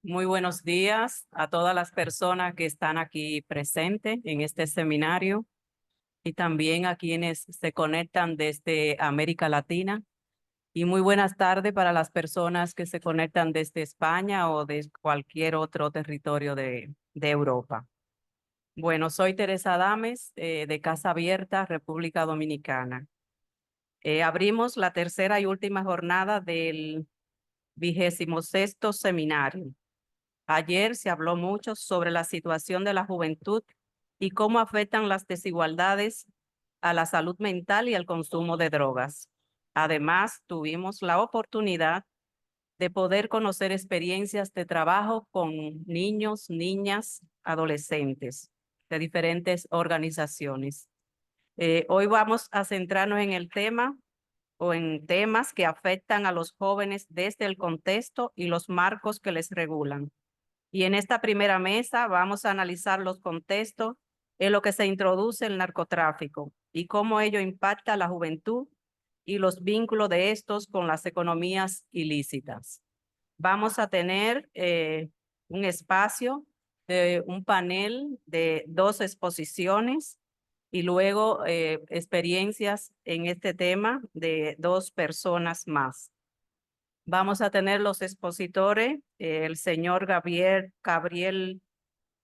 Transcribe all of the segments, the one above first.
Muy buenos días a todas las personas que están aquí presentes en este seminario y también a quienes se conectan desde América Latina. Y muy buenas tardes para las personas que se conectan desde España o de cualquier otro territorio de Europa. Bueno, soy Teresa Adames, de Casa Abierta, República Dominicana. Abrimos la tercera y última jornada del 26º seminario. Ayer se habló mucho sobre la situación de la juventud y cómo afectan las desigualdades a la salud mental y al consumo de drogas. Además, tuvimos la oportunidad de poder conocer experiencias de trabajo con niños, niñas, adolescentes de diferentes organizaciones. Hoy vamos a centrarnos en el tema o en temas que afectan a los jóvenes desde el contexto y los marcos que les regulan. Y en esta primera mesa vamos a analizar los contextos en lo que se introduce el narcotráfico y cómo ello impacta a la juventud y los vínculos de estos con las economías ilícitas. Vamos a tener un espacio de un panel de 2 exposiciones y luego experiencias en este tema de 2 personas más. Vamos a tener los expositores, el señor Gabriel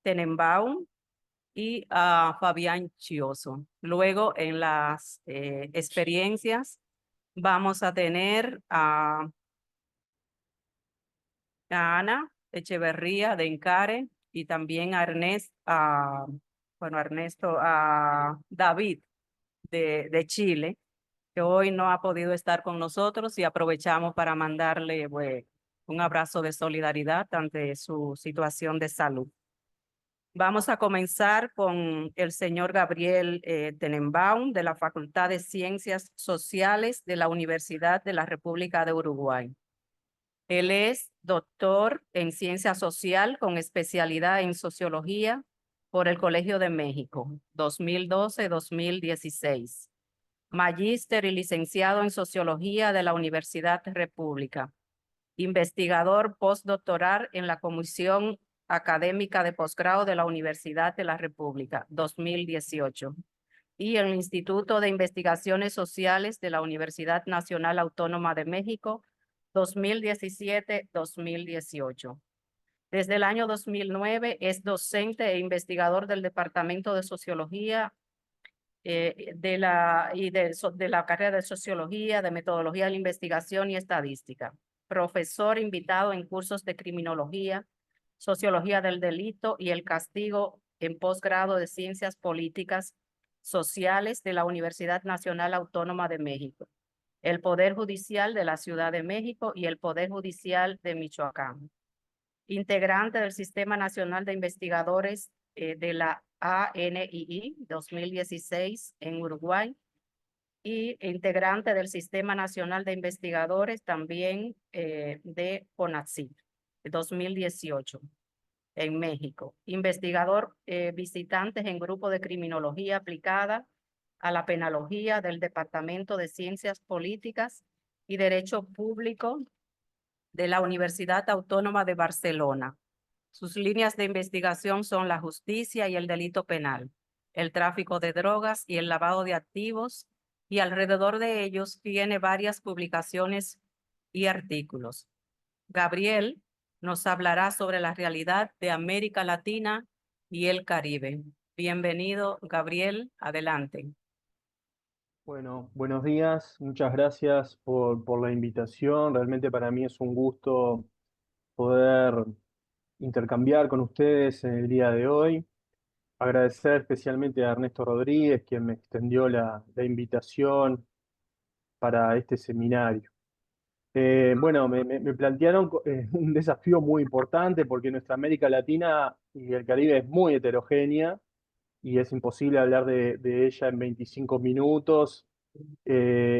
Tenenbaum y a Fabián Chioso. Luego, en las experiencias, vamos a tener a Ana Echeverría de Encare y también a Ernesto, a David de Chile, que hoy no ha podido estar con nosotros y aprovechamos para mandarle un abrazo de solidaridad ante su situación de salud. Vamos a comenzar con el señor Gabriel Tenenbaum de la Facultad de Ciencias Sociales de la Universidad de la República de Uruguay. Él es doctor en Ciencia Social con especialidad en Sociología por el Colegio de México, 2012-2016. Magíster y licenciado en Sociología de la Universidad República. Investigador postdoctoral en la Comisión Académica de Posgrado de la Universidad de la República, 2018. Y en el Instituto de Investigaciones Sociales de la Universidad Nacional Autónoma de México, 2017-2018. Desde el año 2009 es docente e investigador del Departamento de Sociología de la carrera de Sociología, de Metodología de la Investigación y Estadística. Profesor invitado en cursos de Criminología, Sociología del Delito y el Castigo en posgrado de Ciencias Políticas Sociales de la Universidad Nacional Autónoma de México, el Poder Judicial de la Ciudad de México y el Poder Judicial de Michoacán. Integrante del Sistema Nacional de Investigadores de la ANII 2016 en Uruguay y integrante del Sistema Nacional de Investigadores también de CONACYT 2018 en México. Investigador visitantes en grupo de criminología aplicada a la penología del Departamento de Ciencias Políticas y Derecho Público de la Universidad Autónoma de Barcelona. Sus líneas de investigación son la justicia y el delito penal, el tráfico de drogas y el lavado de activos, y alrededor de ellos tiene varias publicaciones y artículos. Gabriel nos hablará sobre la realidad de América Latina y el Caribe. Bienvenido, Gabriel. Adelante. Bueno, buenos días, muchas gracias por la invitación. Realmente para mí es un gusto poder intercambiar con ustedes en el día de hoy. Agradecer especialmente a Ernesto Rodríguez, quien me extendió la invitación para este seminario. Bueno, me plantearon un desafío muy importante porque nuestra América Latina y el Caribe es muy heterogénea y es imposible hablar de ella en 25 minutos.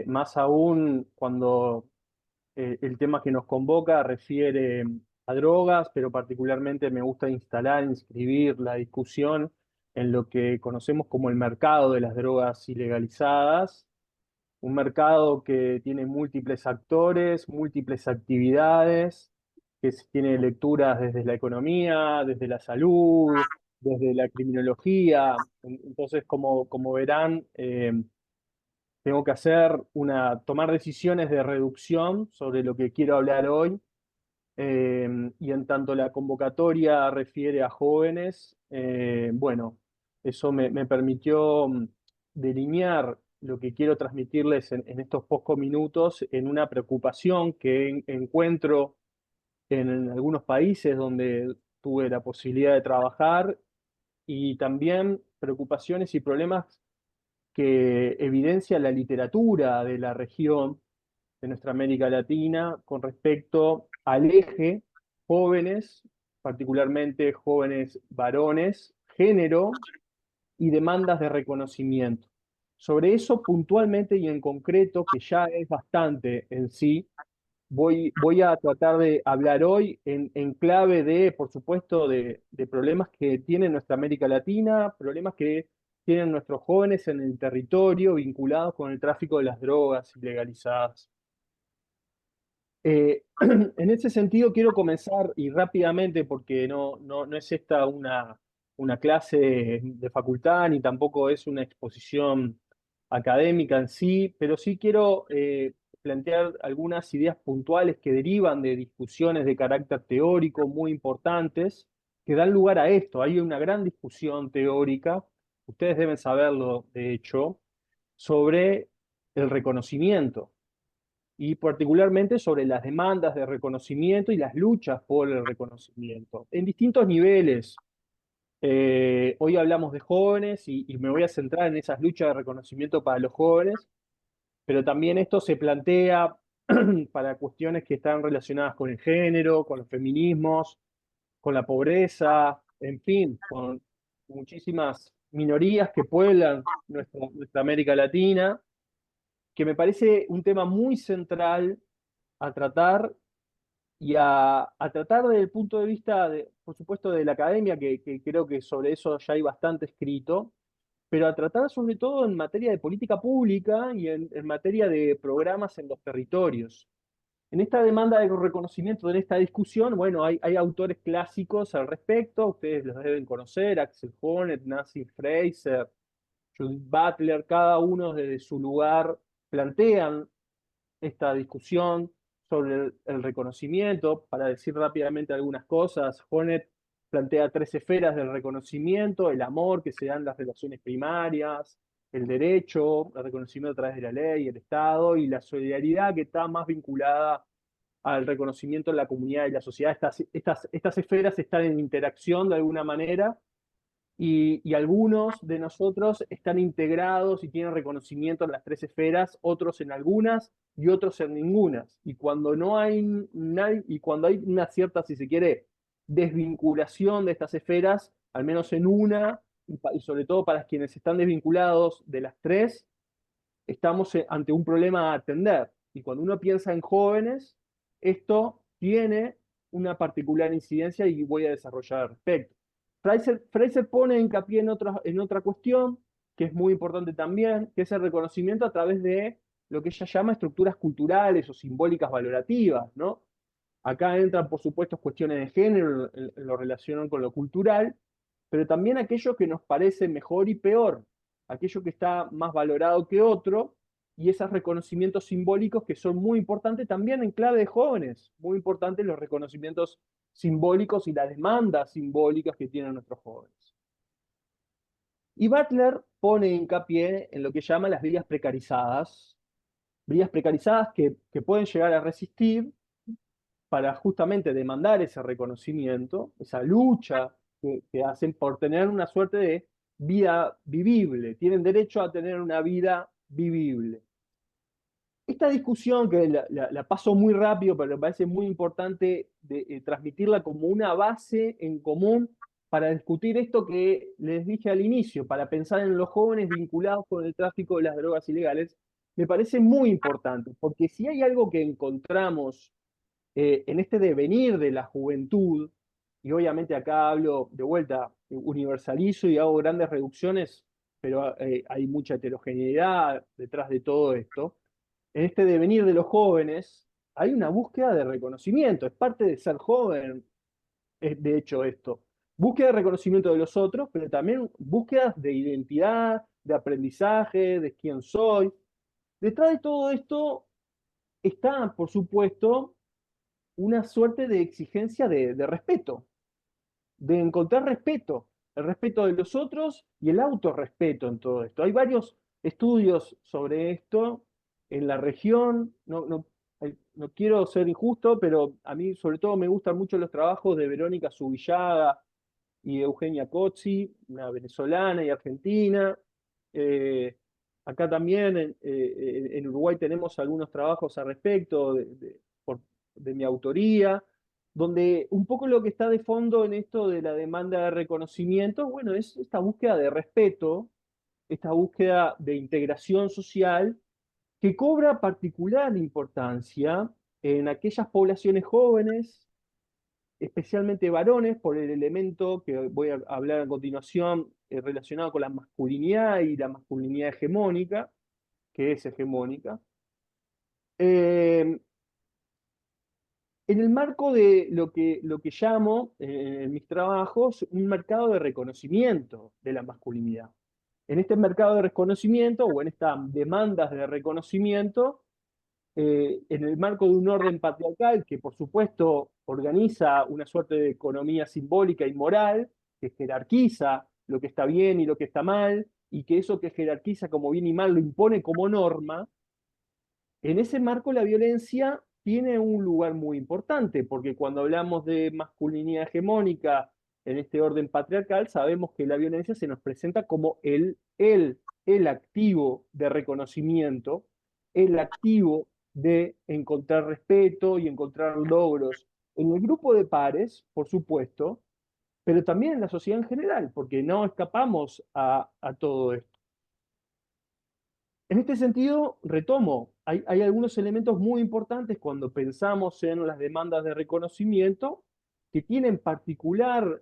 Más aún cuando el tema que nos convoca refiere a drogas, pero particularmente me gusta inscribir la discusión en lo que conocemos como el mercado de las drogas ilegalizadas, un mercado que tiene múltiples actores, múltiples actividades tiene lecturas desde la economía, desde la salud, desde la criminología. Entonces, como verán, tengo que tomar decisiones de reducción sobre lo que quiero hablar hoy. Y en tanto la convocatoria refiere a jóvenes, bueno, eso me permitió delinear lo que quiero transmitirles en estos pocos minutos en una preocupación que encuentro en algunos países donde tuve la posibilidad de trabajar y también preocupaciones y problemas que evidencia la literatura de la región de nuestra América Latina con respecto al eje jóvenes, particularmente jóvenes varones, género y demandas de reconocimiento. Sobre eso puntualmente y en concreto, que ya es bastante en sí, voy a tratar de hablar hoy en clave de, por supuesto, de problemas que tiene nuestra América Latina, problemas que tienen nuestros jóvenes en el territorio vinculados con el tráfico de las drogas ilegalizadas. En ese sentido quiero comenzar y rápidamente, porque no es esta una clase de facultad ni tampoco es una exposición académica en sí, pero sí quiero plantear algunas ideas puntuales que derivan de discusiones de carácter teórico muy importantes que dan lugar a esto. Hay una gran discusión teórica, ustedes deben saberlo de hecho, sobre el reconocimiento y particularmente sobre las demandas de reconocimiento y las luchas por el reconocimiento en distintos niveles. Hoy hablamos de jóvenes y me voy a centrar en esas luchas de reconocimiento para los jóvenes, pero también esto se plantea para cuestiones que están relacionadas con el género, con los feminismos, con la pobreza, en fin, con muchísimas minorías que pueblan nuestra América Latina, que me parece un tema muy central a tratar y a tratar desde el punto de vista, por supuesto, de la academia, que creo que sobre eso ya hay bastante escrito, pero a tratar sobre todo en materia de política pública y en materia de programas en los territorios. En esta demanda de reconocimiento, en esta discusión, bueno, hay autores clásicos al respecto, ustedes los deben conocer, Axel Honneth, Nancy Fraser, Judith Butler, cada uno desde su lugar plantean esta discusión sobre el reconocimiento. Para decir rápidamente algunas cosas, Honneth plantea tres esferas del reconocimiento: el amor que se da en las relaciones primarias, el derecho, el reconocimiento a través de la ley, el Estado, y la solidaridad, que está más vinculada al reconocimiento en la comunidad y la sociedad. Estas esferas están en interacción de alguna manera y algunos de nosotros están integrados y tienen reconocimiento en las tres esferas, otros en algunas y otros en ningunas. Y cuando no hay y cuando hay una cierta, si se quiere, desvinculación de estas esferas, al menos en una, y sobre todo para quienes están desvinculados de las tres, estamos ante un problema a atender. Y cuando uno piensa en jóvenes, esto tiene una particular incidencia y voy a desarrollar al respecto. Fraser pone hincapié en otra cuestión que es muy importante también, que es el reconocimiento a través de lo que ella llama estructuras culturales o simbólicas valorativas, ¿no? Acá entran, por supuesto, cuestiones de género, lo relacionan con lo cultural, pero también aquello que nos parece mejor y peor, aquello que está más valorado que otro, y esos reconocimientos simbólicos que son muy importantes también en clave de jóvenes, muy importantes los reconocimientos simbólicos y las demandas simbólicas que tienen nuestros jóvenes. Y Butler pone hincapié en lo que llama las vidas precarizadas que pueden llegar a resistir para justamente demandar ese reconocimiento, esa lucha que hacen por tener una suerte de vida vivible, tienen derecho a tener una vida vivible. Esta discusión, que la paso muy rápido, pero me parece muy importante transmitirla como una base en común para discutir esto que les dije al inicio, para pensar en los jóvenes vinculados con el tráfico de las drogas ilegales, me parece muy importante, porque si hay algo que encontramos en este devenir de la juventud, y obviamente acá hablo de vuelta, universalizo y hago grandes reducciones, pero hay mucha heterogeneidad detrás de todo esto, en este devenir de los jóvenes, hay una búsqueda de reconocimiento, es parte de ser joven, es de hecho esto. Búsqueda de reconocimiento de los otros, pero también búsquedas de identidad, de aprendizaje, de quién soy. Detrás de todo esto está, por supuesto, una suerte de exigencia de respeto, de encontrar respeto, el respeto de los otros y el autorrespeto en todo esto. Hay varios estudios sobre esto en la región, no quiero ser injusto, pero a mí sobre todo me gustan mucho los trabajos de Verónica Subillaga y Eugenia Cozzi, una venezolana y argentina. Eh, Acá también en Uruguay tenemos algunos trabajos al respecto de mi autoría, donde un poco lo que está de fondo en esto de la demanda de reconocimiento, bueno, es esta búsqueda de respeto, esta búsqueda de integración social que cobra particular importancia en aquellas poblaciones jóvenes, especialmente varones, por el elemento que voy a hablar a continuación relacionado con la masculinidad y la masculinidad hegemónica, que es hegemónica. Eh, en el marco de lo que llamo en mis trabajos un mercado de reconocimiento de la masculinidad. En este mercado de reconocimiento o en estas demandas de reconocimiento, en el marco de un orden patriarcal que por supuesto organiza una suerte de economía simbólica y moral, que jerarquiza lo que está bien y lo que está mal, y que eso que jerarquiza como bien y mal lo impone como norma, en ese marco la violencia tiene un lugar muy importante, porque cuando hablamos de masculinidad hegemónica en este orden patriarcal, sabemos que la violencia se nos presenta como el activo de reconocimiento, el activo de encontrar respeto y encontrar logros en el grupo de pares, por supuesto, pero también en la sociedad en general, porque no escapamos a todo esto. En este sentido, retomo, hay algunos elementos muy importantes cuando pensamos en las demandas de reconocimiento que tienen particular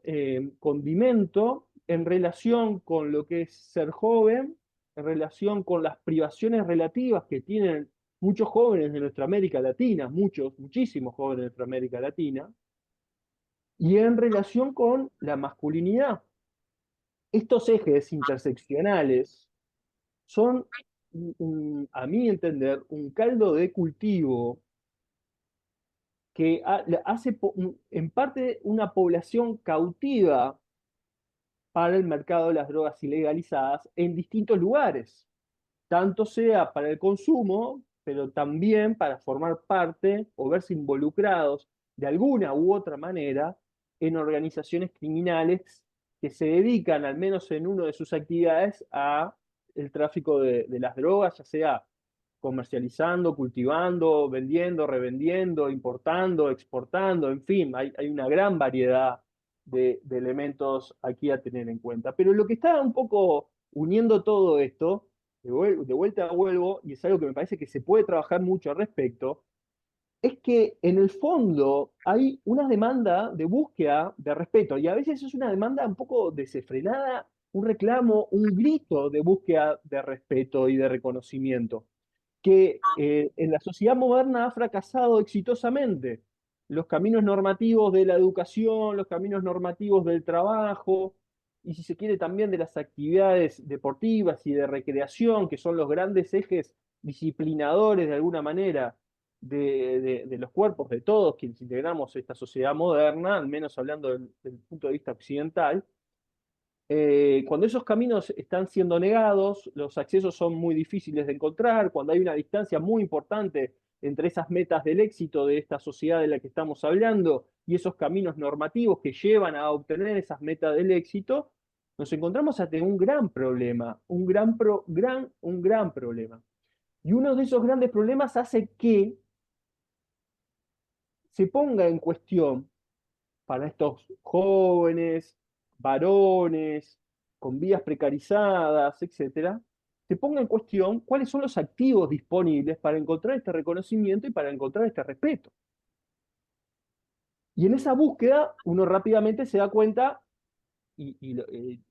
condimento en relación con lo que es ser joven, en relación con las privaciones relativas que tienen muchos jóvenes de nuestra América Latina, muchísimos jóvenes de nuestra América Latina, y en relación con la masculinidad. Estos ejes interseccionales son, a mi entender, un caldo de cultivo que hace en parte una población cautiva para el mercado de las drogas ilegalizadas en distintos lugares, tanto sea para el consumo, pero también para formar parte o verse involucrados de alguna u otra manera en organizaciones criminales que se dedican, al menos en una de sus actividades, a el tráfico de las drogas, ya sea comercializando, cultivando, vendiendo, revendiendo, importando, exportando, en fin, hay una gran variedad de elementos aquí a tener en cuenta. Pero lo que está un poco uniendo todo esto, de vuelta vuelvo, y es algo que me parece que se puede trabajar mucho al respecto, es que en el fondo hay una demanda de búsqueda de respeto, y a veces es una demanda un poco desenfrenada, un reclamo, un grito de búsqueda de respeto y de reconocimiento que en la sociedad moderna ha fracasado exitosamente. Los caminos normativos de la educación, los caminos normativos del trabajo, y si se quiere también de las actividades deportivas y de recreación, que son los grandes ejes disciplinadores de alguna manera de los cuerpos de todos quienes integramos esta sociedad moderna, al menos hablando del punto de vista occidental, cuando esos caminos están siendo negados, los accesos son muy difíciles de encontrar, cuando hay una distancia muy importante entre esas metas del éxito de esta sociedad de la que estamos hablando y esos caminos normativos que llevan a obtener esas metas del éxito, nos encontramos ante un gran problema, un gran problema. Y uno de esos grandes problemas hace que se ponga en cuestión para estos jóvenes, varones, con vías precarizadas, etcétera, se ponga en cuestión cuáles son los activos disponibles para encontrar este reconocimiento y para encontrar este respeto. Y en esa búsqueda uno rápidamente se da cuenta,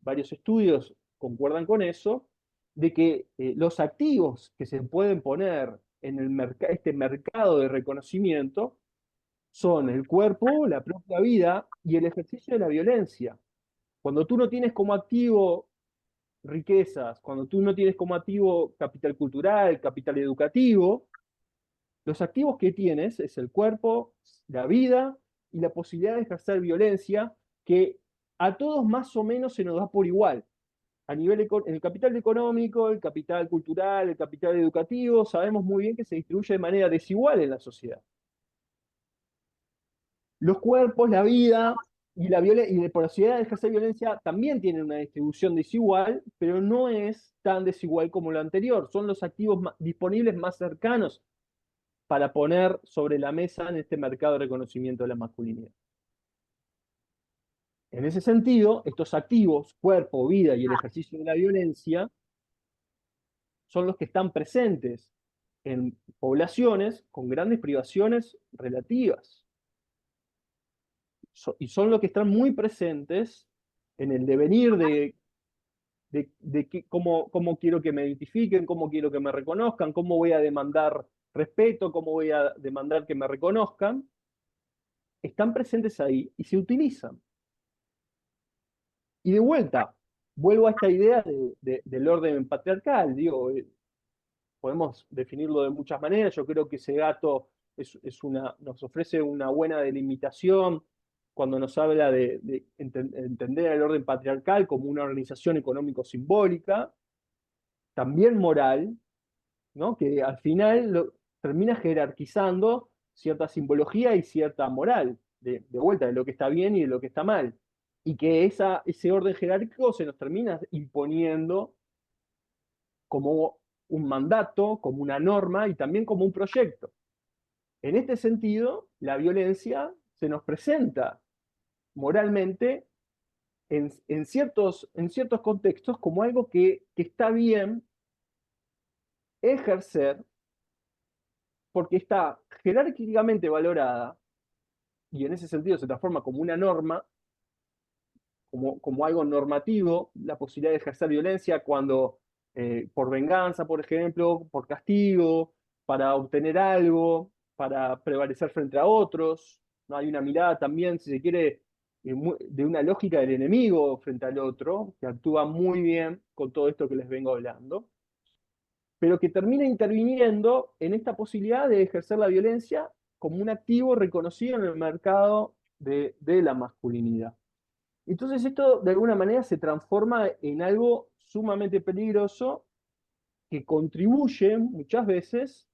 varios estudios concuerdan con eso, de que los activos que se pueden poner en este mercado de reconocimiento son el cuerpo, la propia vida y el ejercicio de la violencia. Cuando tú no tienes como activo riquezas, cuando tú no tienes como activo capital cultural, capital educativo, los activos que tienes es el cuerpo, la vida y la posibilidad de ejercer violencia que a todos más o menos se nos da por igual. A nivel el capital económico, el capital cultural, el capital educativo, sabemos muy bien que se distribuye de manera desigual en la sociedad. Los cuerpos, la vida y la posibilidad de ejercer violencia también tienen una distribución desigual, pero no es tan desigual como lo anterior. Son los activos disponibles más cercanos para poner sobre la mesa en este mercado de reconocimiento de la masculinidad. En ese sentido, estos activos, cuerpo, vida y el ejercicio de la violencia, son los que están presentes en poblaciones con grandes privaciones relativas. Y son los que están muy presentes en el devenir de cómo quiero que me identifiquen, cómo quiero que me reconozcan, cómo voy a demandar respeto, cómo voy a demandar que me reconozcan, están presentes ahí y se utilizan. Y de vuelta, vuelvo a esta idea del orden patriarcal. Digo, podemos definirlo de muchas maneras. Yo creo que ese gato nos ofrece una buena delimitación cuando nos habla de entender el orden patriarcal como una organización económico-simbólica, también moral, ¿no? Que al final termina jerarquizando cierta simbología y cierta moral, de vuelta, de lo que está bien y de lo que está mal. Y que ese orden jerárquico se nos termina imponiendo como un mandato, como una norma y también como un proyecto. En este sentido, la violencia se nos presenta moralmente en ciertos contextos como algo que está bien ejercer porque está jerárquicamente valorada y en ese sentido se transforma como una norma, como algo normativo, la posibilidad de ejercer violencia cuando por venganza, por ejemplo, por castigo, para obtener algo, para prevalecer frente a otros. ¿No? Hay una mirada también, si se quiere, de una lógica del enemigo frente al otro, que actúa muy bien con todo esto que les vengo hablando, pero que termina interviniendo en esta posibilidad de ejercer la violencia como un activo reconocido en el mercado de la masculinidad. Entonces esto de alguna manera se transforma en algo sumamente peligroso que contribuye muchas veces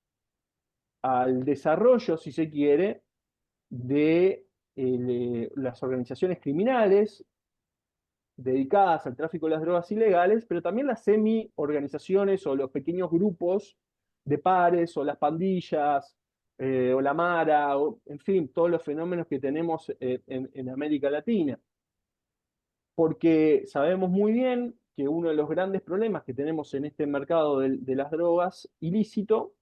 al desarrollo, si se quiere, de las organizaciones criminales dedicadas al tráfico de las drogas ilegales, pero también las semi-organizaciones o los pequeños grupos de pares o las pandillas o la mara, o, en fin, todos los fenómenos que tenemos en América Latina. Porque sabemos muy bien que uno de los grandes problemas que tenemos en este mercado de las drogas ilícito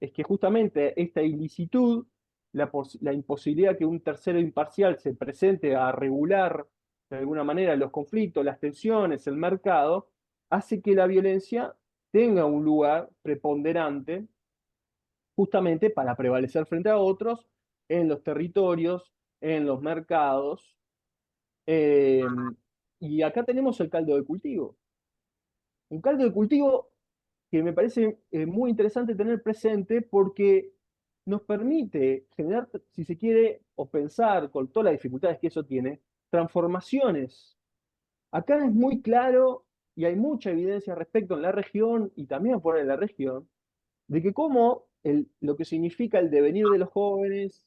es que justamente esta ilicitud, la imposibilidad que un tercero imparcial se presente a regular de alguna manera los conflictos, las tensiones, el mercado, hace que la violencia tenga un lugar preponderante justamente para prevalecer frente a otros en los territorios, en los mercados. eh, y acá tenemos el caldo de cultivo. Un caldo de cultivo que me parece muy interesante tener presente porque nos permite generar, si se quiere, o pensar con todas las dificultades que eso tiene, transformaciones. Acá es muy claro y hay mucha evidencia respecto en la región y también fuera de la región, de que cómo lo que significa el devenir de los jóvenes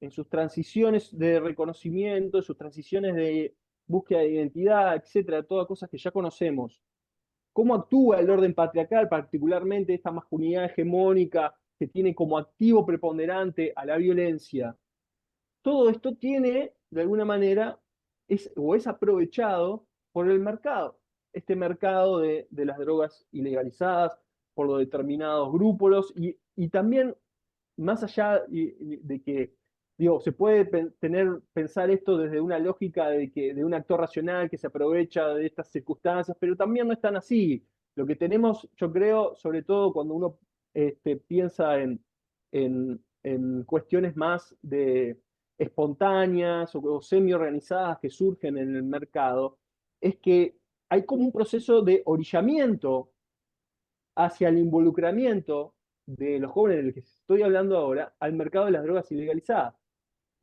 en sus transiciones de reconocimiento, en sus transiciones de búsqueda de identidad, etcétera, todas cosas que ya conocemos, cómo actúa el orden patriarcal, particularmente esta masculinidad hegemónica que tiene como activo preponderante a la violencia. Todo esto tiene, de alguna manera, es aprovechado por el mercado, este mercado de las drogas ilegalizadas por los determinados grupos y también más allá de que, digo, se puede pensar esto desde una lógica de un actor racional que se aprovecha de estas circunstancias, pero también no es tan así. Lo que tenemos, yo creo, sobre todo cuando uno piensa en cuestiones más de espontáneas o semi-organizadas que surgen en el mercado, es que hay como un proceso de orillamiento hacia el involucramiento de los jóvenes del que estoy hablando ahora al mercado de las drogas ilegalizadas.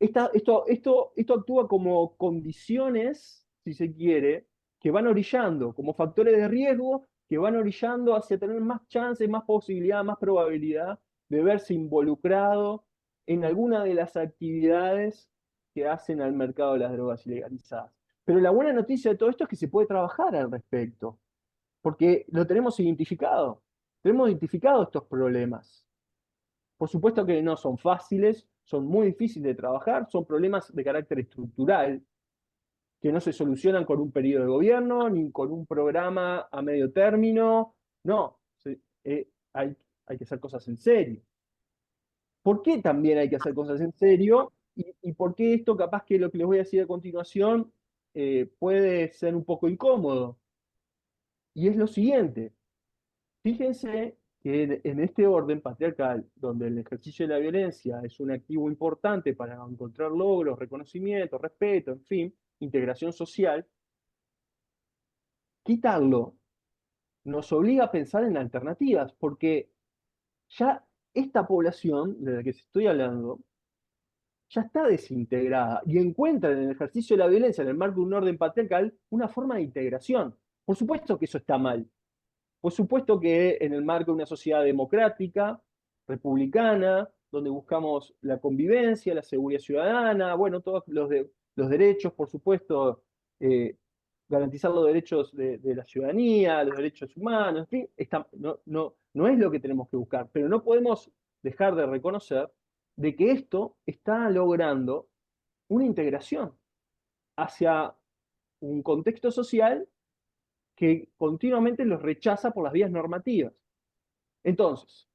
Esto actúa como condiciones, si se quiere, que van orillando, como factores de riesgo que van orillando hacia tener más chances, más posibilidad, más probabilidad de verse involucrado en alguna de las actividades que hacen al mercado de las drogas ilegalizadas. Pero la buena noticia de todo esto es que se puede trabajar al respecto, porque lo tenemos identificado. Tenemos identificado estos problemas. Por supuesto que no son fáciles, son muy difíciles de trabajar, son problemas de carácter estructural que no se solucionan con un periodo de gobierno ni con un programa a medio término. No, hay que hacer cosas en serio. ¿Por qué también hay que hacer cosas en serio? Y por qué esto, capaz que lo que les voy a decir a continuación, puede ser un poco incómodo? Y es lo siguiente. Fíjense que en este orden patriarcal, donde el ejercicio de la violencia es un activo importante para encontrar logros, reconocimiento, respeto, en fin, integración social, quitarlo nos obliga a pensar en alternativas, porque ya esta población de la que estoy hablando ya está desintegrada y encuentra en el ejercicio de la violencia, en el marco de un orden patriarcal, una forma de integración. Por supuesto que eso está mal. Por supuesto que en el marco de una sociedad democrática, republicana, donde buscamos la convivencia, la seguridad ciudadana, bueno, todos los derechos, por supuesto, eh, garantizar los derechos de la ciudadanía, los derechos humanos, en fin, no es lo que tenemos que buscar, pero no podemos dejar de reconocer de que esto está logrando una integración hacia un contexto social que continuamente los rechaza por las vías normativas. Entonces,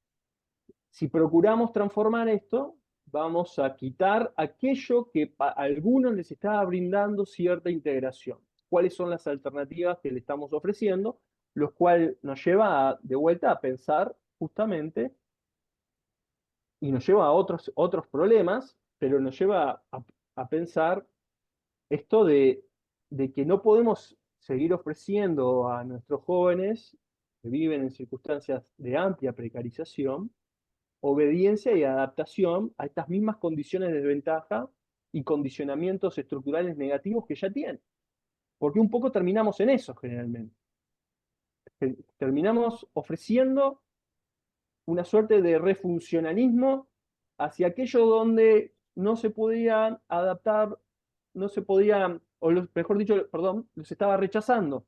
si procuramos transformar esto, vamos a quitar aquello que a algunos les estaba brindando cierta integración. ¿Cuáles son las alternativas que le estamos ofreciendo? Lo cual nos lleva de vuelta a pensar justamente y nos lleva a otros problemas, pero nos lleva a pensar esto de que no podemos seguir ofreciendo a nuestros jóvenes que viven en circunstancias de amplia precarización, obediencia y adaptación a estas mismas condiciones de desventaja y condicionamientos estructurales negativos que ya tienen. Porque un poco terminamos en eso generalmente. Terminamos ofreciendo una suerte de refuncionalismo hacia aquello donde no se podían adaptar, no se podían, mejor dicho, perdón, los estaba rechazando,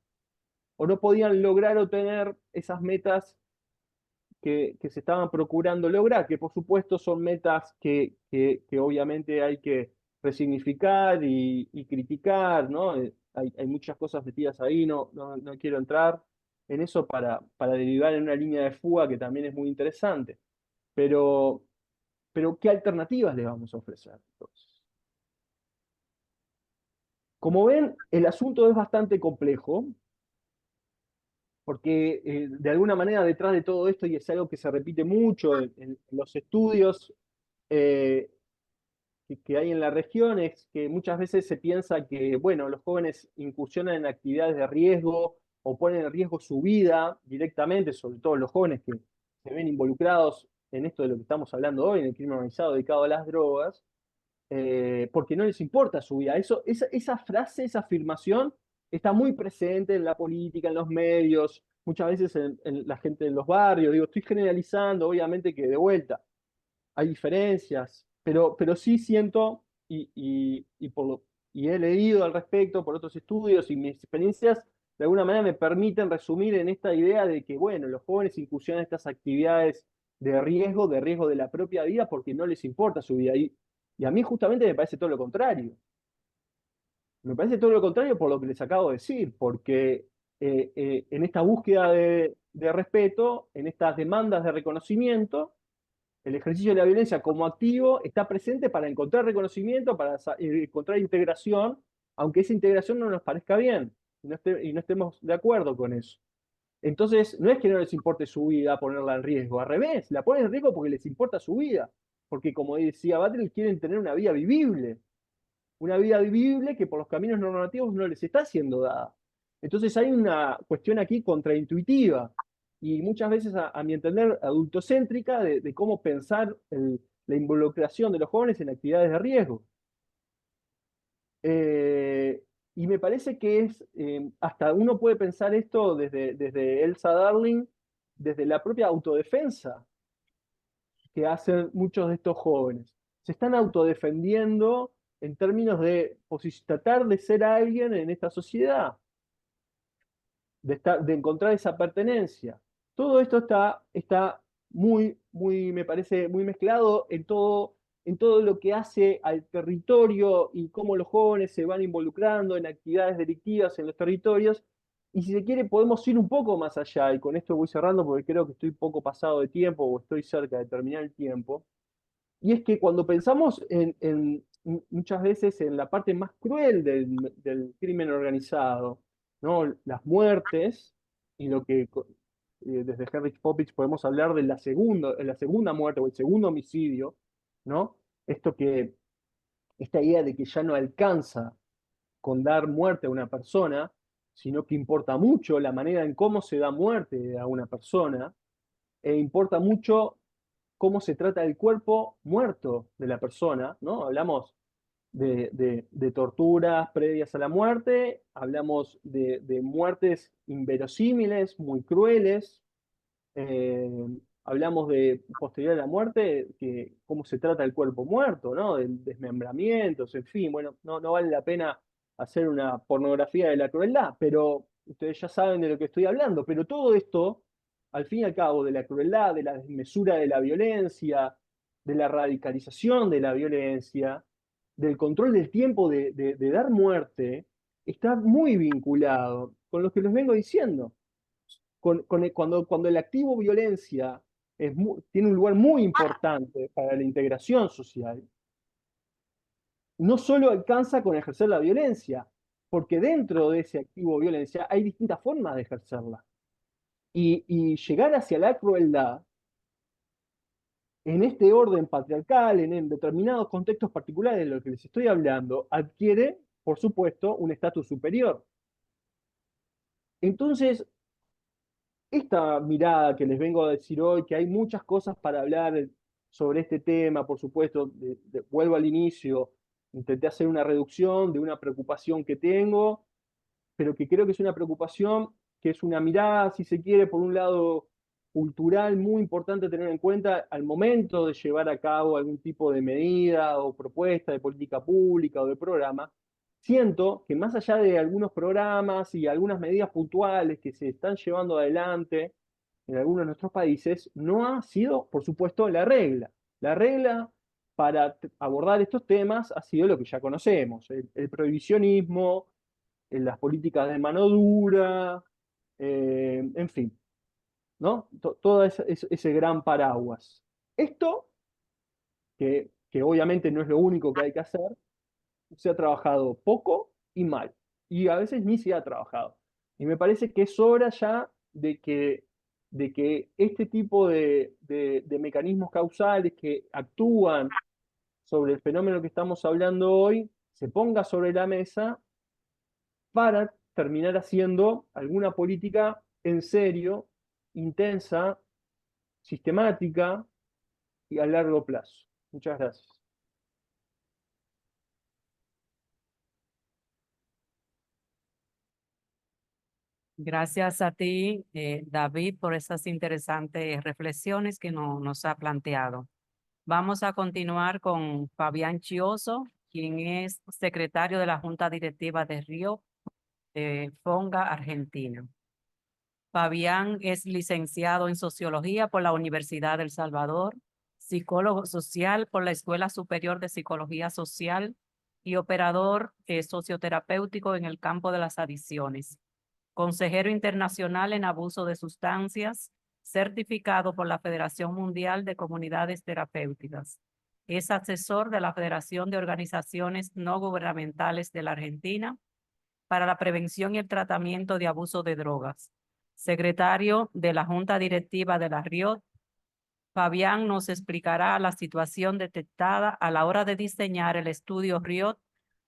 o no podían lograr obtener esas metas que se estaban procurando lograr, que por supuesto son metas que obviamente hay que resignificar y criticar, ¿no? Hay muchas cosas metidas ahí, no quiero entrar en eso para derivar en una línea de fuga que también es muy interesante. Pero, pero ¿qué alternativas le vamos a ofrecer? Entonces, como ven, el asunto es bastante complejo, porque de alguna manera detrás de todo esto, y es algo que se repite mucho en los estudios eh, que hay en la región, es que muchas veces se piensa que, bueno, los jóvenes incursionan en actividades de riesgo o ponen en riesgo su vida directamente, sobre todo los jóvenes que se ven involucrados en esto de lo que estamos hablando hoy, en el crimen organizado dedicado a las drogas, porque no les importa su vida. Esa frase, esa afirmación está muy presente en la política, en los medios, muchas veces en la gente de los barrios. Digo, estoy generalizando, obviamente que de vuelta hay diferencias, pero sí siento y he leído al respecto por otros estudios y mis experiencias de alguna manera me permiten resumir en esta idea de que, bueno, los jóvenes incursionan en estas actividades de riesgo de la propia vida porque no les importa su vida. Y a mí justamente me parece todo lo contrario. Me parece todo lo contrario por lo que les acabo de decir, porque en esta búsqueda de respeto, en estas demandas de reconocimiento, el ejercicio de la violencia como activo está presente para encontrar reconocimiento, para encontrar integración, aunque esa integración no nos parezca bien y no estemos de acuerdo con eso. Entonces, no es que no les importe su vida ponerla en riesgo, al revés, la ponen en riesgo porque les importa su vida, porque como decía Battle, quieren tener una vida vivible que por los caminos normativos no les está siendo dada. Entonces hay una cuestión aquí contraintuitiva y muchas veces, a mi entender, adultocéntrica de cómo pensar la involucración de los jóvenes en actividades de riesgo. Eh, y me parece que hasta uno puede pensar esto desde Elsa Darling, desde la propia autodefensa que hacen muchos de estos jóvenes. Se están autodefendiendo en términos de tratar de ser alguien en esta sociedad, de encontrar esa pertenencia. Todo esto está muy, me parece, muy mezclado en todo lo que hace al territorio y cómo los jóvenes se van involucrando en actividades delictivas en los territorios. Y si se quiere, podemos ir un poco más allá, y con esto voy cerrando porque creo que estoy poco pasado de tiempo o estoy cerca de terminar el tiempo. Y es que cuando pensamos muchas veces en la parte más cruel del crimen organizado, ¿no? Las muertes, y lo que desde Henry Poppich podemos hablar de la segunda muerte o el segundo homicidio, ¿no? Esto esta idea de que ya no alcanza con dar muerte a una persona, sino que importa mucho la manera en cómo se da muerte a una persona, e importa mucho cómo se trata el cuerpo muerto de la persona, ¿no? Hablamos de torturas previas a la muerte, hablamos de muertes inverosímiles, muy crueles, eh, hablamos de posterior a la muerte, cómo se trata el cuerpo muerto, ¿no? De desmembramientos, en fin, bueno, no vale la pena hacer una pornografía de la crueldad, pero ustedes ya saben de lo que estoy hablando, pero todo esto, al fin y al cabo, de la crueldad, de la desmesura de la violencia, de la radicalización de la violencia, del control del tiempo de dar muerte, está muy vinculado con lo que les vengo diciendo cuando el activo violencia tiene un lugar muy importante para la integración social, no solo alcanza con ejercer la violencia, porque dentro de ese activo violencia hay distintas formas de ejercerla. Y llegar hacia la crueldad, en este orden patriarcal, en determinados contextos particulares de lo que les estoy hablando, adquiere, por supuesto, un estatus superior. Entonces, esta mirada que les vengo a decir hoy, que hay muchas cosas para hablar sobre este tema, por supuesto, vuelvo al inicio, intenté hacer una reducción de una preocupación que tengo, pero que creo que es una preocupación, que es una mirada, si se quiere, por un lado cultural muy importante tener en cuenta al momento de llevar a cabo algún tipo de medida o propuesta de política pública o de programa. Siento que más allá de algunos programas y algunas medidas puntuales que se están llevando adelante en algunos de nuestros países, no ha sido, por supuesto, la regla. La regla para abordar estos temas ha sido lo que ya conocemos, el prohibicionismo, en las políticas de mano dura, en fin, ¿no? Todo ese gran paraguas. Esto, que obviamente no es lo único que hay que hacer, se ha trabajado poco y mal, y a veces ni se ha trabajado. Y me parece que es hora ya de que este tipo de mecanismos causales que actúan sobre el fenómeno que estamos hablando hoy se ponga sobre la mesa para terminar haciendo alguna política en serio, intensa, sistemática y a largo plazo. Muchas gracias. Gracias a ti, David, por esas interesantes reflexiones que nos ha planteado. Vamos a continuar con Fabián Chioso, quien es secretario de la Junta Directiva de Río de Fonga, Argentina. Fabián es licenciado en Sociología por la Universidad del Salvador, psicólogo social por la Escuela Superior de Psicología Social y operador socioterapéutico en el campo de las adicciones. Consejero internacional en abuso de sustancias, certificado por la Federación Mundial de Comunidades Terapéuticas. Es asesor de la Federación de Organizaciones No Gubernamentales de la Argentina para la prevención y el tratamiento de abuso de drogas. secretario de la Junta Directiva de la RIOT. Fabián nos explicará la situación detectada a la hora de diseñar el estudio RIOT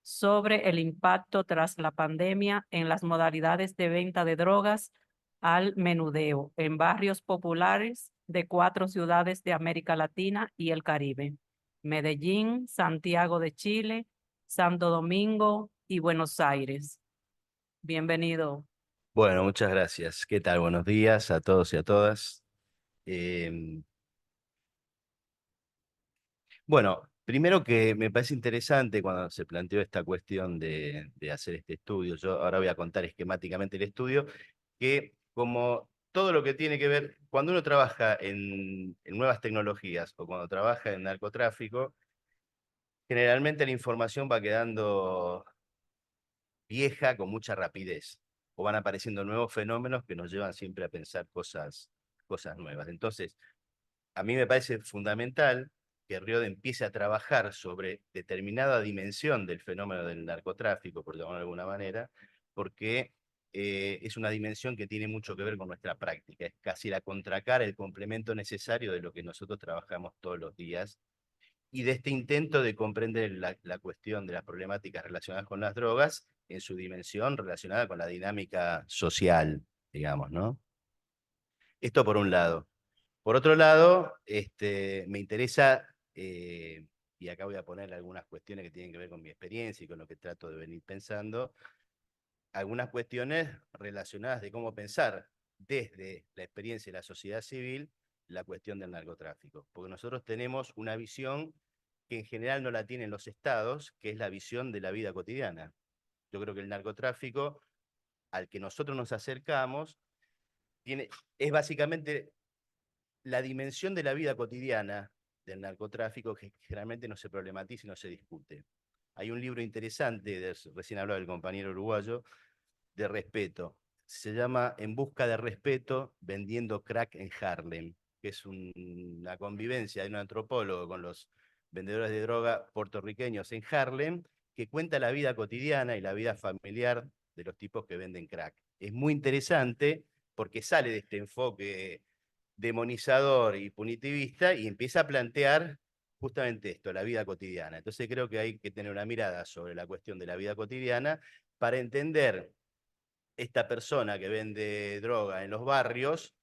sobre el impacto tras la pandemia en las modalidades de venta de drogas al menudeo en barrios populares de 4 ciudades de América Latina y el Caribe: Medellín, Santiago de Chile, Santo Domingo y Buenos Aires. Bienvenido. Bueno, muchas gracias. ¿Qué tal? Buenos días a todos y a todas. Em, bueno, primero que me parece interesante cuando se planteó esta cuestión de hacer este estudio. Yo ahora voy a contar esquemáticamente el estudio, que como todo lo que tiene que ver, cuando uno trabaja en nuevas tecnologías o cuando trabaja en narcotráfico, generalmente la información va quedando vieja con mucha rapidez, o van apareciendo nuevos fenómenos que nos llevan siempre a pensar cosas nuevas. Entonces, a mí me parece fundamental que Riod empiece a trabajar sobre determinada dimensión del fenómeno del narcotráfico, por llamarlo de alguna manera, porque es una dimensión que tiene mucho que ver con nuestra práctica, es casi la contracara, el complemento necesario de lo que nosotros trabajamos todos los días, y de este intento de comprender la cuestión de las problemáticas relacionadas con las drogas en su dimensión relacionada con la dinámica social, digamos, ¿no? Esto por un lado. Por otro lado, me interesa, y acá voy a poner algunas cuestiones que tienen que ver con mi experiencia y con lo que trato de venir pensando, algunas cuestiones relacionadas de cómo pensar desde la experiencia de la sociedad civil la cuestión del narcotráfico. Porque nosotros tenemos una visión que en general no la tienen los estados, que es la visión de la vida cotidiana. Yo creo que el narcotráfico al que nosotros nos acercamos es básicamente la dimensión de la vida cotidiana del narcotráfico que generalmente no se problematiza y no se discute. Hay un libro interesante, recién hablaba el compañero uruguayo, de respeto. Se llama En busca de respeto, vendiendo crack en Harlem, que es una convivencia de un antropólogo con los vendedores de droga puertorriqueños en Harlem, que cuenta la vida cotidiana y la vida familiar de los tipos que venden crack. Es muy interesante porque sale de este enfoque demonizador y punitivista y empieza a plantear justamente esto, la vida cotidiana. Entonces creo que hay que tener una mirada sobre la cuestión de la vida cotidiana para entender esta persona que vende droga en los barrios,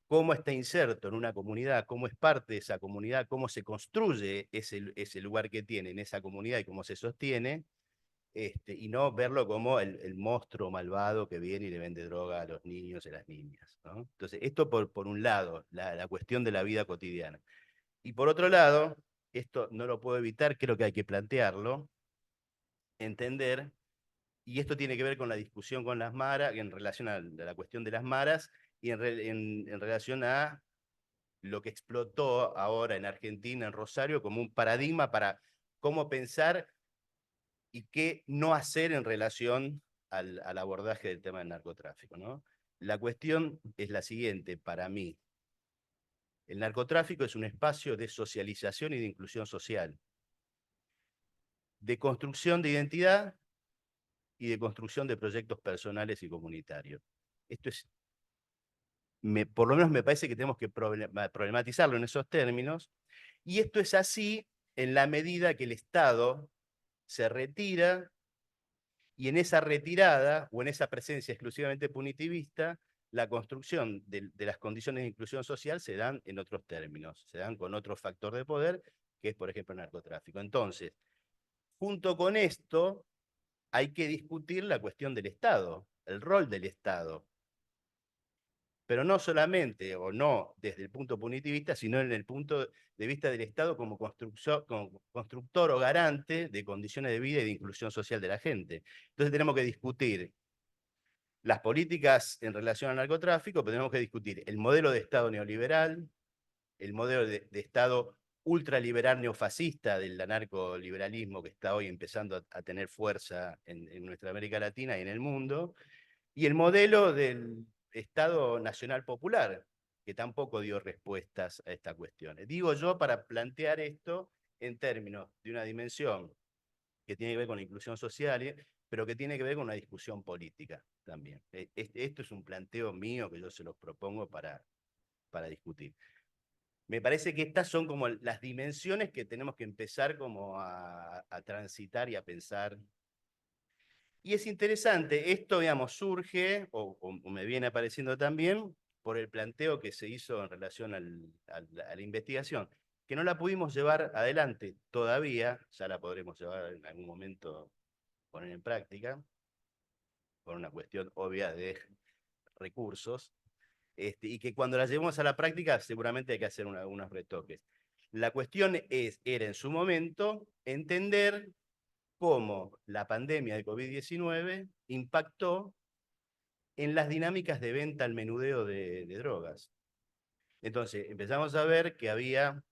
cómo está inserto en una comunidad, cómo es parte de esa comunidad, cómo se construye ese lugar que tiene en esa comunidad y cómo se sostiene, y no verlo como el monstruo malvado que viene y le vende droga a los niños y a las niñas, ¿no? Entonces, esto por un lado, la cuestión de la vida cotidiana. Y por otro lado, esto no lo puedo evitar, creo que hay que plantearlo, entender, y esto tiene que ver con la discusión con las maras, en relación a la cuestión de las maras, y en relación a lo que explotó ahora en Argentina, en Rosario, como un paradigma para cómo pensar y qué no hacer en relación al abordaje del tema del narcotráfico, ¿no? La cuestión es la siguiente, para mí. El narcotráfico es un espacio de socialización y de inclusión social, de construcción de identidad y de construcción de proyectos personales y comunitarios. Esto es, por lo menos me parece que tenemos que problematizarlo en esos términos, y esto es así en la medida que el Estado se retira, y en esa retirada o en esa presencia exclusivamente punitivista, la construcción de las condiciones de inclusión social se dan en otros términos, se dan con otro factor de poder, que es, por ejemplo, el narcotráfico. Entonces, junto con esto, hay que discutir la cuestión del Estado, el rol del Estado, pero no solamente, o no desde el punto punitivista, sino en el punto de vista del Estado como constructor o garante de condiciones de vida y de inclusión social de la gente. Entonces tenemos que discutir las políticas en relación al narcotráfico, pero tenemos que discutir el modelo de Estado neoliberal, el modelo de Estado ultraliberal neofascista del anarcoliberalismo que está hoy empezando a tener fuerza en nuestra América Latina y en el mundo, y el modelo del Estado Nacional Popular, que tampoco dio respuestas a estas cuestiones. Digo yo para plantear esto en términos de una dimensión que tiene que ver con la inclusión social pero que tiene que ver con una discusión política también. Esto es un planteo mío que yo se los propongo para discutir. Me parece que estas son como las dimensiones que tenemos que empezar como a transitar y a pensar. Y es interesante, esto, digamos, surge, o me viene apareciendo también, por el planteo que se hizo en relación a la investigación, que no la pudimos llevar adelante todavía, ya la podremos llevar en algún momento, poner en práctica, por una cuestión obvia de recursos, y que cuando la llevemos a la práctica seguramente hay que hacer unos retoques. La cuestión era en su momento entender cómo la pandemia de COVID-19 impactó en las dinámicas de venta al menudeo de drogas. Entonces, empezamos a ver que había,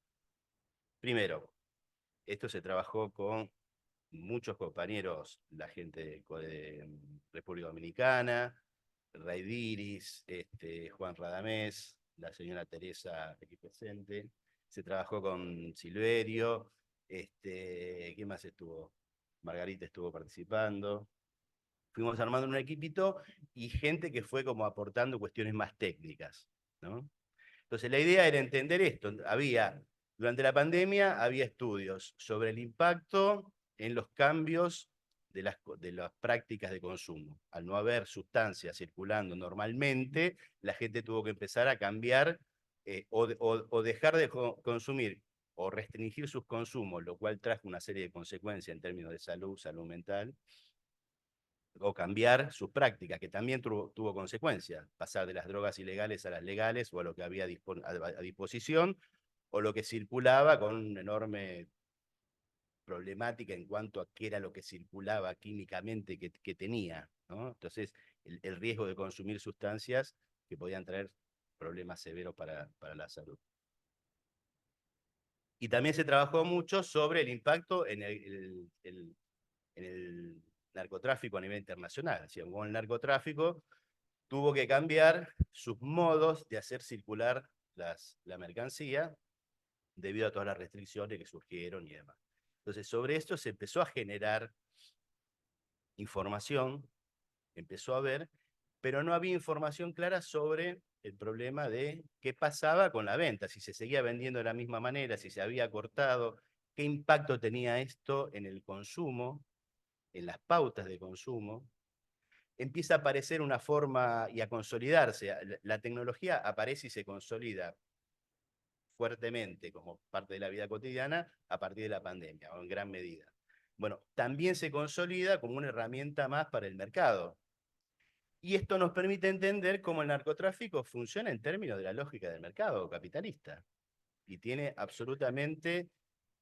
primero, esto se trabajó con muchos compañeros, la gente de República Dominicana, Raidiris, Juan Radamés, la señora Teresa aquí presente, se trabajó con Silverio, ¿quién más estuvo? Margarita estuvo participando. Fuimos armando un equipito y gente que fue como aportando cuestiones más técnicas, ¿no? Entonces la idea era entender esto. Durante la pandemia había estudios sobre el impacto en los cambios de las prácticas de consumo. Al no haber sustancias circulando normalmente, la gente tuvo que empezar a cambiar o dejar de consumir o restringir sus consumos, lo cual trajo una serie de consecuencias en términos de salud mental, o cambiar sus prácticas, que también tuvo consecuencias, pasar de las drogas ilegales a las legales, o a lo que había a disposición, o lo que circulaba con una enorme problemática en cuanto a qué era lo que circulaba químicamente que tenía, ¿no? Entonces, el riesgo de consumir sustancias que podían traer problemas severos para la salud. Y también se trabajó mucho sobre el impacto en el narcotráfico a nivel internacional. Es decir, como el narcotráfico tuvo que cambiar sus modos de hacer circular la mercancía debido a todas las restricciones que surgieron y demás. Entonces, sobre esto se empezó a generar información, empezó a ver, pero no había información clara sobre el problema de qué pasaba con la venta, si se seguía vendiendo de la misma manera, si se había cortado, qué impacto tenía esto en el consumo, en las pautas de consumo. Empieza a aparecer una forma y a consolidarse. La tecnología aparece y se consolida fuertemente como parte de la vida cotidiana a partir de la pandemia, o en gran medida. Bueno, también se consolida como una herramienta más para el mercado. Y esto nos permite entender cómo el narcotráfico funciona en términos de la lógica del mercado capitalista. Y tiene absolutamente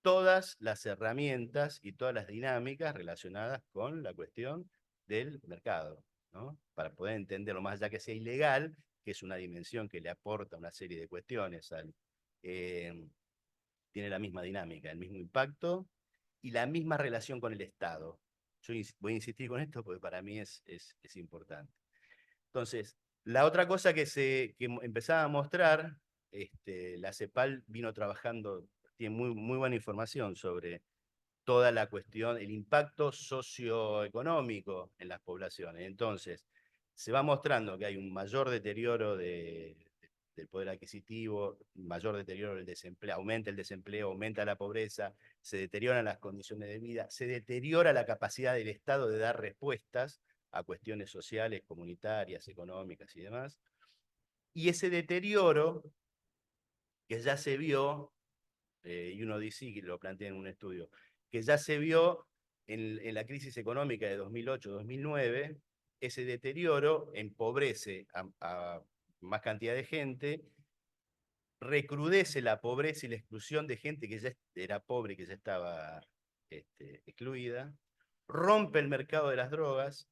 todas las herramientas y todas las dinámicas relacionadas con la cuestión del mercado, ¿no? Para poder entenderlo, más allá que sea ilegal, que es una dimensión que le aporta una serie de cuestiones tiene la misma dinámica, el mismo impacto y la misma relación con el Estado. Yo voy a insistir con esto porque para mí es importante. Entonces, la otra cosa que empezaba a mostrar, la CEPAL vino trabajando, tiene muy buena información sobre toda la cuestión, el impacto socioeconómico en las poblaciones. Entonces, se va mostrando que hay un mayor deterioro del poder adquisitivo, mayor deterioro del desempleo, aumenta la pobreza, se deterioran las condiciones de vida, se deteriora la capacidad del Estado de dar respuestas a cuestiones sociales, comunitarias, económicas y demás. Y ese deterioro, que ya se vio, y uno dice que lo plantea en un estudio, que ya se vio en la crisis económica de 2008-2009, ese deterioro empobrece a más cantidad de gente, recrudece la pobreza y la exclusión de gente que ya era pobre y que ya estaba excluida, rompe el mercado de las drogas,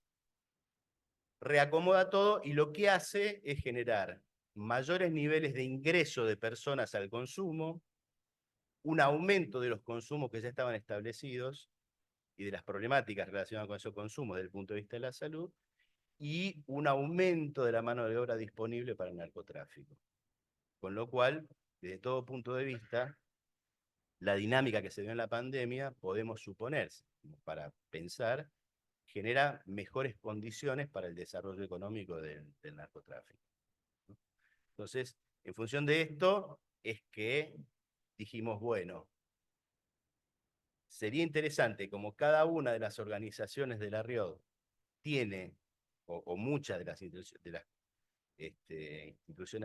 reacomoda todo y lo que hace es generar mayores niveles de ingreso de personas al consumo, un aumento de los consumos que ya estaban establecidos y de las problemáticas relacionadas con esos consumos desde el punto de vista de la salud, y un aumento de la mano de obra disponible para el narcotráfico. Con lo cual, desde todo punto de vista, la dinámica que se dio en la pandemia, podemos suponer, para pensar, genera mejores condiciones para el desarrollo económico del narcotráfico, ¿no? Entonces, en función de esto, es que dijimos, bueno, sería interesante, como cada una de las organizaciones de la RIOD tiene, o muchas de las instituciones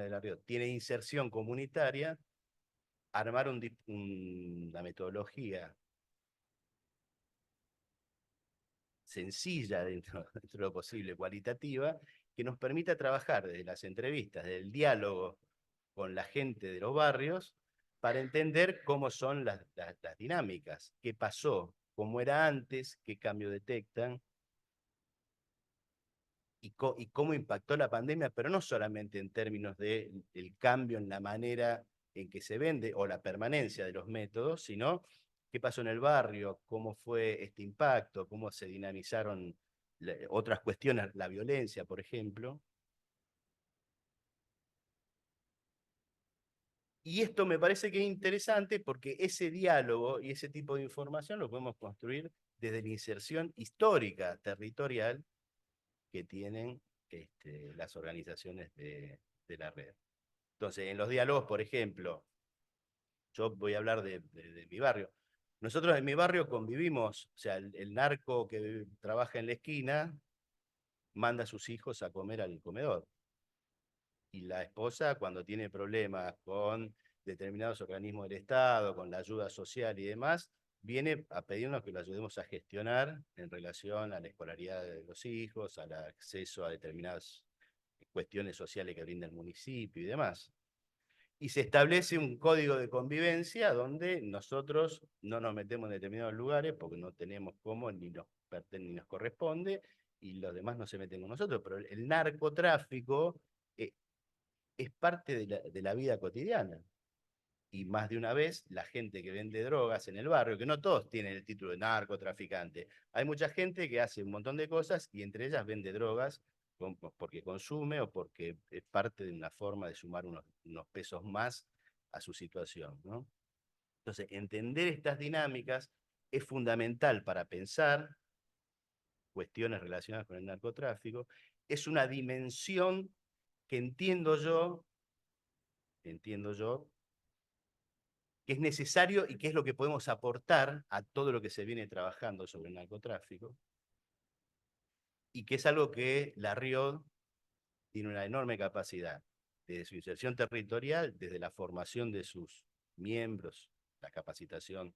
de la RIOD, tiene inserción comunitaria, armar una metodología sencilla dentro de lo posible, cualitativa, que nos permita trabajar desde las entrevistas, del diálogo con la gente de los barrios, para entender cómo son las dinámicas, qué pasó, cómo era antes, qué cambio detectan, y cómo impactó la pandemia, pero no solamente en términos del cambio en la manera en que se vende o la permanencia de los métodos, sino qué pasó en el barrio, cómo fue este impacto, cómo se dinamizaron otras cuestiones, la violencia, por ejemplo. Y esto me parece que es interesante porque ese diálogo y ese tipo de información lo podemos construir desde la inserción histórica territorial que tienen las organizaciones de la red. Entonces, en los diálogos, por ejemplo, yo voy a hablar de mi barrio. Nosotros en mi barrio convivimos, o sea, el narco que trabaja en la esquina manda a sus hijos a comer al comedor. Y la esposa, cuando tiene problemas con determinados organismos del Estado, con la ayuda social y demás, viene a pedirnos que lo ayudemos a gestionar en relación a la escolaridad de los hijos, al acceso a determinadas cuestiones sociales que brinda el municipio y demás. Y se establece un código de convivencia donde nosotros no nos metemos en determinados lugares porque no tenemos cómo, ni nos corresponde, y los demás no se meten con nosotros. Pero el narcotráfico es parte de la vida cotidiana. Y más de una vez, la gente que vende drogas en el barrio, que no todos tienen el título de narcotraficante, hay mucha gente que hace un montón de cosas y entre ellas vende drogas porque consume o porque es parte de una forma de sumar unos pesos más a su situación, ¿no? Entonces, entender estas dinámicas es fundamental para pensar cuestiones relacionadas con el narcotráfico. Es una dimensión que entiendo yo, que es necesario y que es lo que podemos aportar a todo lo que se viene trabajando sobre el narcotráfico, y que es algo que la RIOD tiene una enorme capacidad, desde su inserción territorial, desde la formación de sus miembros, la capacitación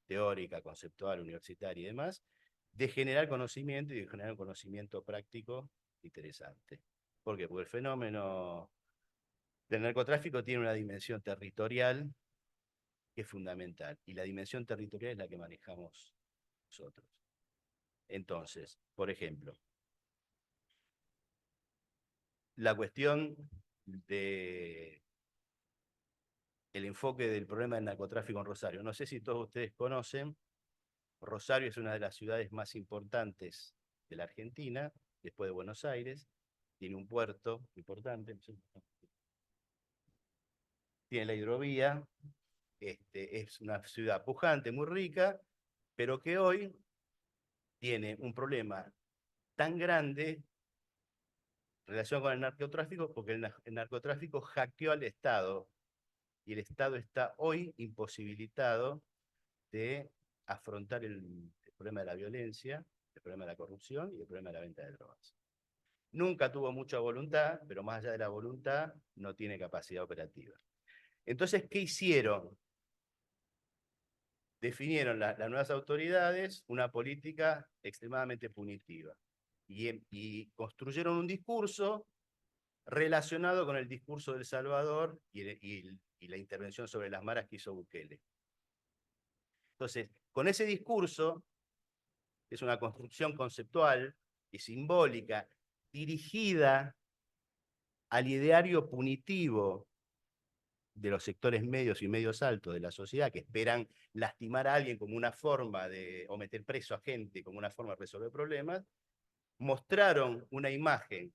teórica, conceptual, universitaria y demás, de generar conocimiento y de generar un conocimiento práctico interesante. ¿Por qué? Porque el fenómeno del narcotráfico tiene una dimensión territorial que es fundamental, y la dimensión territorial es la que manejamos nosotros. Entonces, por ejemplo, la cuestión de el enfoque del problema del narcotráfico en Rosario. No sé si todos ustedes conocen, Rosario es una de las ciudades más importantes de la Argentina, después de Buenos Aires, tiene un puerto importante, tiene la hidrovía, es una ciudad pujante, muy rica, pero que hoy tiene un problema tan grande relación con el narcotráfico, porque el narcotráfico hackeó al Estado, y el Estado está hoy imposibilitado de afrontar el problema de la violencia, el problema de la corrupción y el problema de la venta de drogas. Nunca tuvo mucha voluntad, pero más allá de la voluntad, no tiene capacidad operativa. Entonces, ¿qué hicieron? Definieron las nuevas autoridades una política extremadamente punitiva y construyeron un discurso relacionado con el discurso del Salvador y la intervención sobre las maras que hizo Bukele. Entonces, con ese discurso, que es una construcción conceptual y simbólica, dirigida al ideario punitivo de los sectores medios y medios altos de la sociedad, que esperan lastimar a alguien como una forma de, o meter preso a gente como una forma de resolver problemas, mostraron una imagen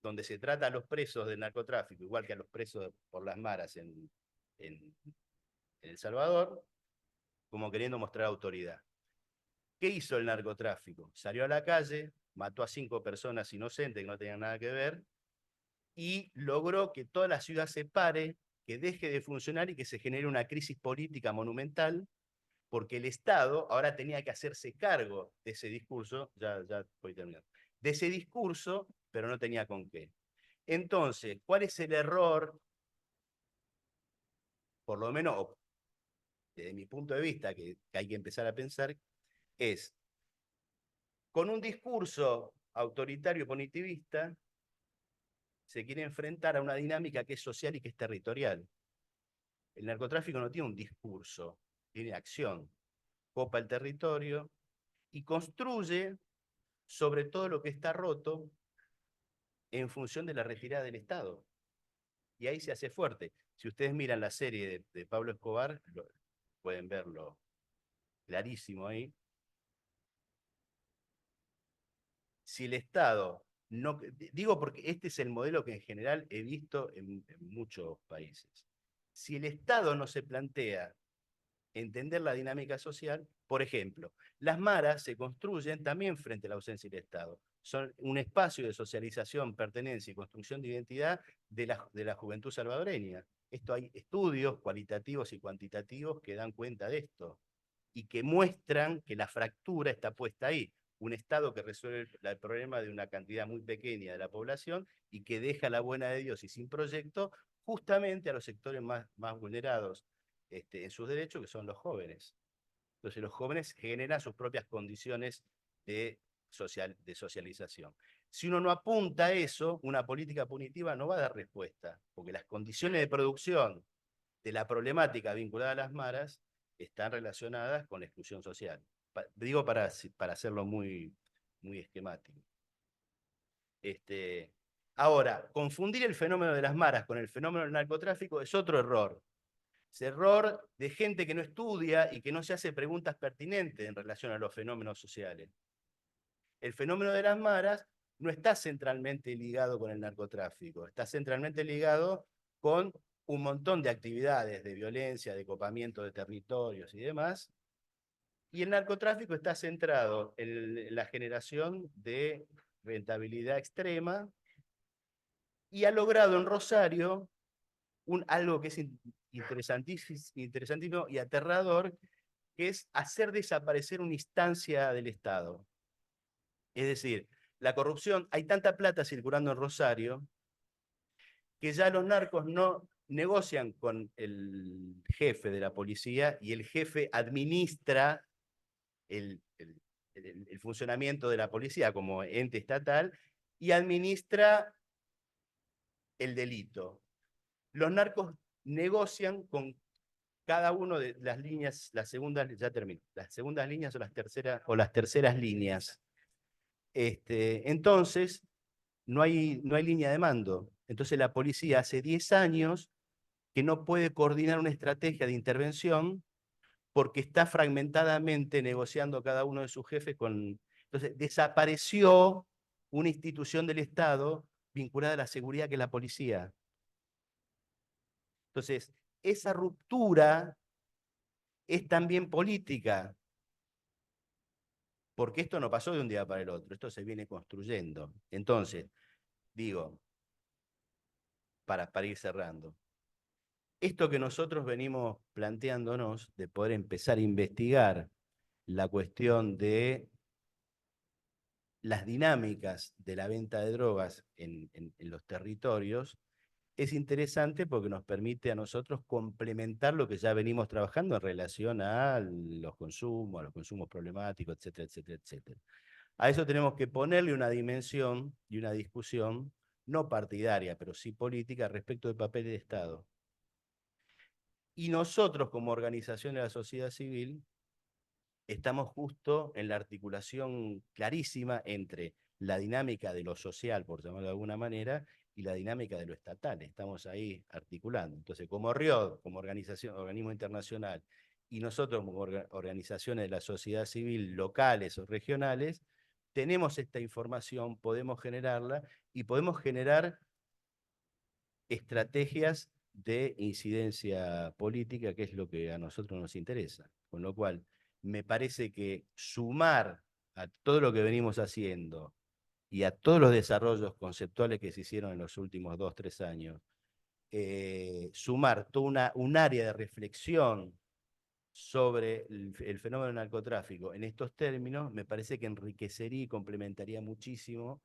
donde se trata a los presos del narcotráfico, igual que a los presos por las maras en El Salvador, como queriendo mostrar autoridad. ¿Qué hizo el narcotráfico? Salió a la calle, mató a 5 personas inocentes que no tenían nada que ver, y logró que toda la ciudad se pare, que deje de funcionar y que se genere una crisis política monumental, porque el Estado ahora tenía que hacerse cargo de ese discurso, ya voy terminando, de ese discurso, pero no tenía con qué. Entonces, ¿cuál es el error? Por lo menos, desde mi punto de vista, que hay que empezar a pensar, es, con un discurso autoritario punitivista, se quiere enfrentar a una dinámica que es social y que es territorial. El narcotráfico no tiene un discurso, tiene acción. Copa el territorio y construye sobre todo lo que está roto en función de la retirada del Estado. Y ahí se hace fuerte. Si ustedes miran la serie de Pablo Escobar, pueden verlo clarísimo ahí. Si el Estado no... Digo porque este es el modelo que en general he visto en muchos países. Si el Estado no se plantea entender la dinámica social, por ejemplo, las maras se construyen también frente a la ausencia del Estado. Son un espacio de socialización, pertenencia y construcción de identidad de la juventud salvadoreña. Esto hay estudios cualitativos y cuantitativos que dan cuenta de esto y que muestran que la fractura está puesta ahí. Un Estado que resuelve el problema de una cantidad muy pequeña de la población y que deja la buena de Dios y sin proyecto justamente a los sectores más vulnerados en sus derechos, que son los jóvenes. Entonces los jóvenes generan sus propias condiciones de socialización. Si uno no apunta a eso, una política punitiva no va a dar respuesta, porque las condiciones de producción de la problemática vinculada a las maras están relacionadas con la exclusión social. Digo para hacerlo muy esquemático. Ahora, confundir el fenómeno de las maras con el fenómeno del narcotráfico es otro error. Es error de gente que no estudia y que no se hace preguntas pertinentes en relación a los fenómenos sociales. El fenómeno de las maras no está centralmente ligado con el narcotráfico, está centralmente ligado con un montón de actividades de violencia, de copamiento de territorios y demás, y el narcotráfico está centrado en la generación de rentabilidad extrema y ha logrado en Rosario algo que es interesantísimo y aterrador, que es hacer desaparecer una instancia del Estado. Es decir, la corrupción, hay tanta plata circulando en Rosario que ya los narcos no negocian con el jefe de la policía y el jefe administra el funcionamiento de la policía como ente estatal y administra el delito. Los narcos negocian con cada uno de las líneas, las segundas, ya termino, las segundas líneas o las terceras líneas. Entonces, no hay línea de mando. Entonces la policía hace 10 años que no puede coordinar una estrategia de intervención porque está fragmentadamente negociando cada uno de sus jefes con... Entonces, desapareció una institución del Estado vinculada a la seguridad que es la policía. Entonces, esa ruptura es también política, porque esto no pasó de un día para el otro, esto se viene construyendo. Entonces, digo, para ir cerrando, esto que nosotros venimos planteándonos de poder empezar a investigar la cuestión de las dinámicas de la venta de drogas en los territorios, es interesante porque nos permite a nosotros complementar lo que ya venimos trabajando en relación a los consumos problemáticos, etcétera, etcétera, etcétera. A eso tenemos que ponerle una dimensión y una discusión no partidaria, pero sí política respecto del papel del Estado. Y nosotros como organización de la sociedad civil estamos justo en la articulación clarísima entre la dinámica de lo social, por llamarlo de alguna manera, y la dinámica de lo estatal. Estamos ahí articulando. Entonces, como RIOD, como organismo internacional, y nosotros como organizaciones de la sociedad civil locales o regionales, tenemos esta información, podemos generarla y podemos generar estrategias de incidencia política, que es lo que a nosotros nos interesa. Con lo cual, me parece que sumar a todo lo que venimos haciendo y a todos los desarrollos conceptuales que se hicieron en los últimos 2, 3 años, sumar toda un área de reflexión sobre el fenómeno del narcotráfico en estos términos, me parece que enriquecería y complementaría muchísimo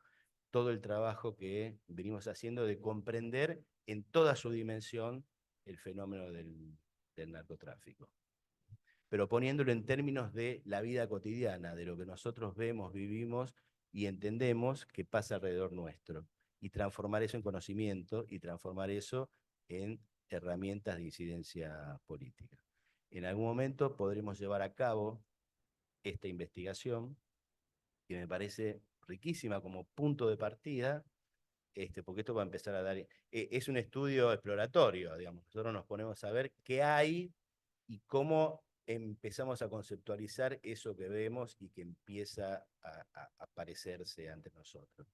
todo el trabajo que venimos haciendo de comprender en toda su dimensión el fenómeno del narcotráfico, pero poniéndolo en términos de la vida cotidiana, de lo que nosotros vemos, vivimos y entendemos que pasa alrededor nuestro, y transformar eso en conocimiento y transformar eso en herramientas de incidencia política. En algún momento podremos llevar a cabo esta investigación, que me parece riquísima como punto de partida, porque esto va a empezar a dar... es un estudio exploratorio, digamos. Nosotros nos ponemos a ver qué hay y cómo empezamos a conceptualizar eso que vemos y que empieza a aparecerse ante nosotros.